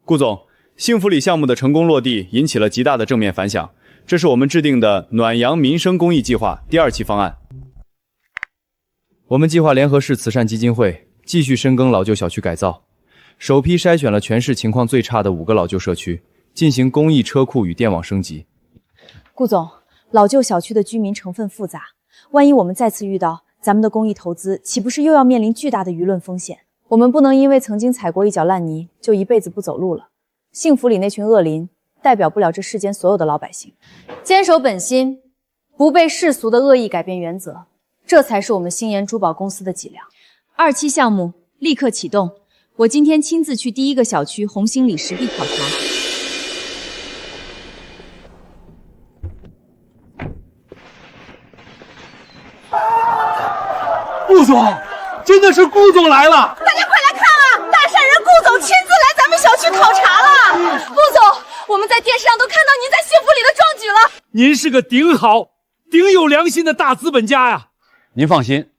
顾总，幸福里项目的成功落地引起了极大的正面反响，这是我们制定的暖阳民生公益计划第2期方案。我们计划联合市慈善基金会继续深耕老旧小区改造，首批筛选了全市情况最差的5个老旧社区，进行公益车库与电网升级。顾总，老旧小区的居民成分复杂，万一我们再次遇到，咱们的公益投资岂不是又要面临巨大的舆论风险？我们不能因为曾经踩过一脚烂泥，就一辈子不走路了。幸福里那群恶灵，代表不了这世间所有的老百姓。坚守本心，不被世俗的恶意改变原则，这才是我们星岩珠宝公司的脊梁。2期项目立刻启动，我今天亲自去第1个小区红星里实地考察。顾总，真的是顾总来了！大家快来看啊！大善人顾总亲自来咱们小区考察了。顾总，我们在电视上都看到您在幸福里的壮举了。您是个顶好、顶有良心的大资本家呀！您放心，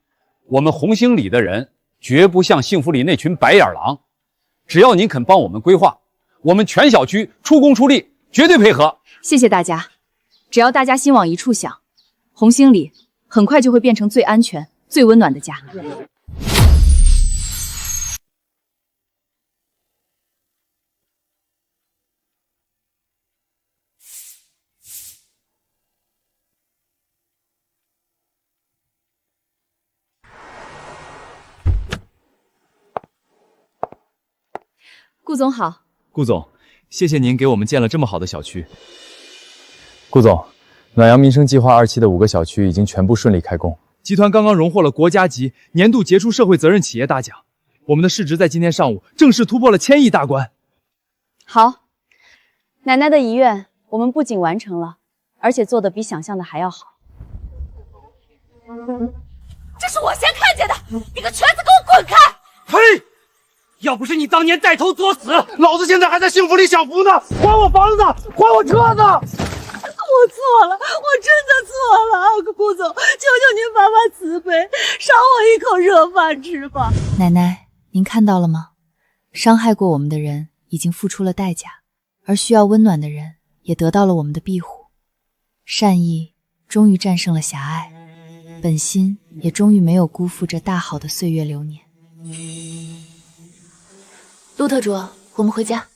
我们红星里的人绝不像幸福里那群白眼狼。只要您肯帮我们规划，我们全小区出工出力，绝对配合。谢谢大家，只要大家心往一处想，红星里很快就会变成最安全、最温暖的家。顾总好。顾总，谢谢您给我们建了这么好的小区。顾总，暖阳民生计划2期的5个小区已经全部顺利开工。集团刚刚荣获了国家级年度杰出社会责任企业大奖，我们的市值在今天上午正式突破了1000亿大关。好，奶奶的遗愿我们不仅完成了，而且做得比想象的还要好。这是我先看见的，你个瘸子给我滚开！呸！要不是你当年带头作死，老子现在还在幸福里享福呢！还我房子，还我车子！我错了，我真的错了，顾总，求求您发发慈悲，赏我一口热饭吃吧。奶奶，您看到了吗？伤害过我们的人已经付出了代价，而需要温暖的人也得到了我们的庇护。善意终于战胜了狭隘，本心也终于没有辜负这大好的岁月流年。陆特助，我们回家。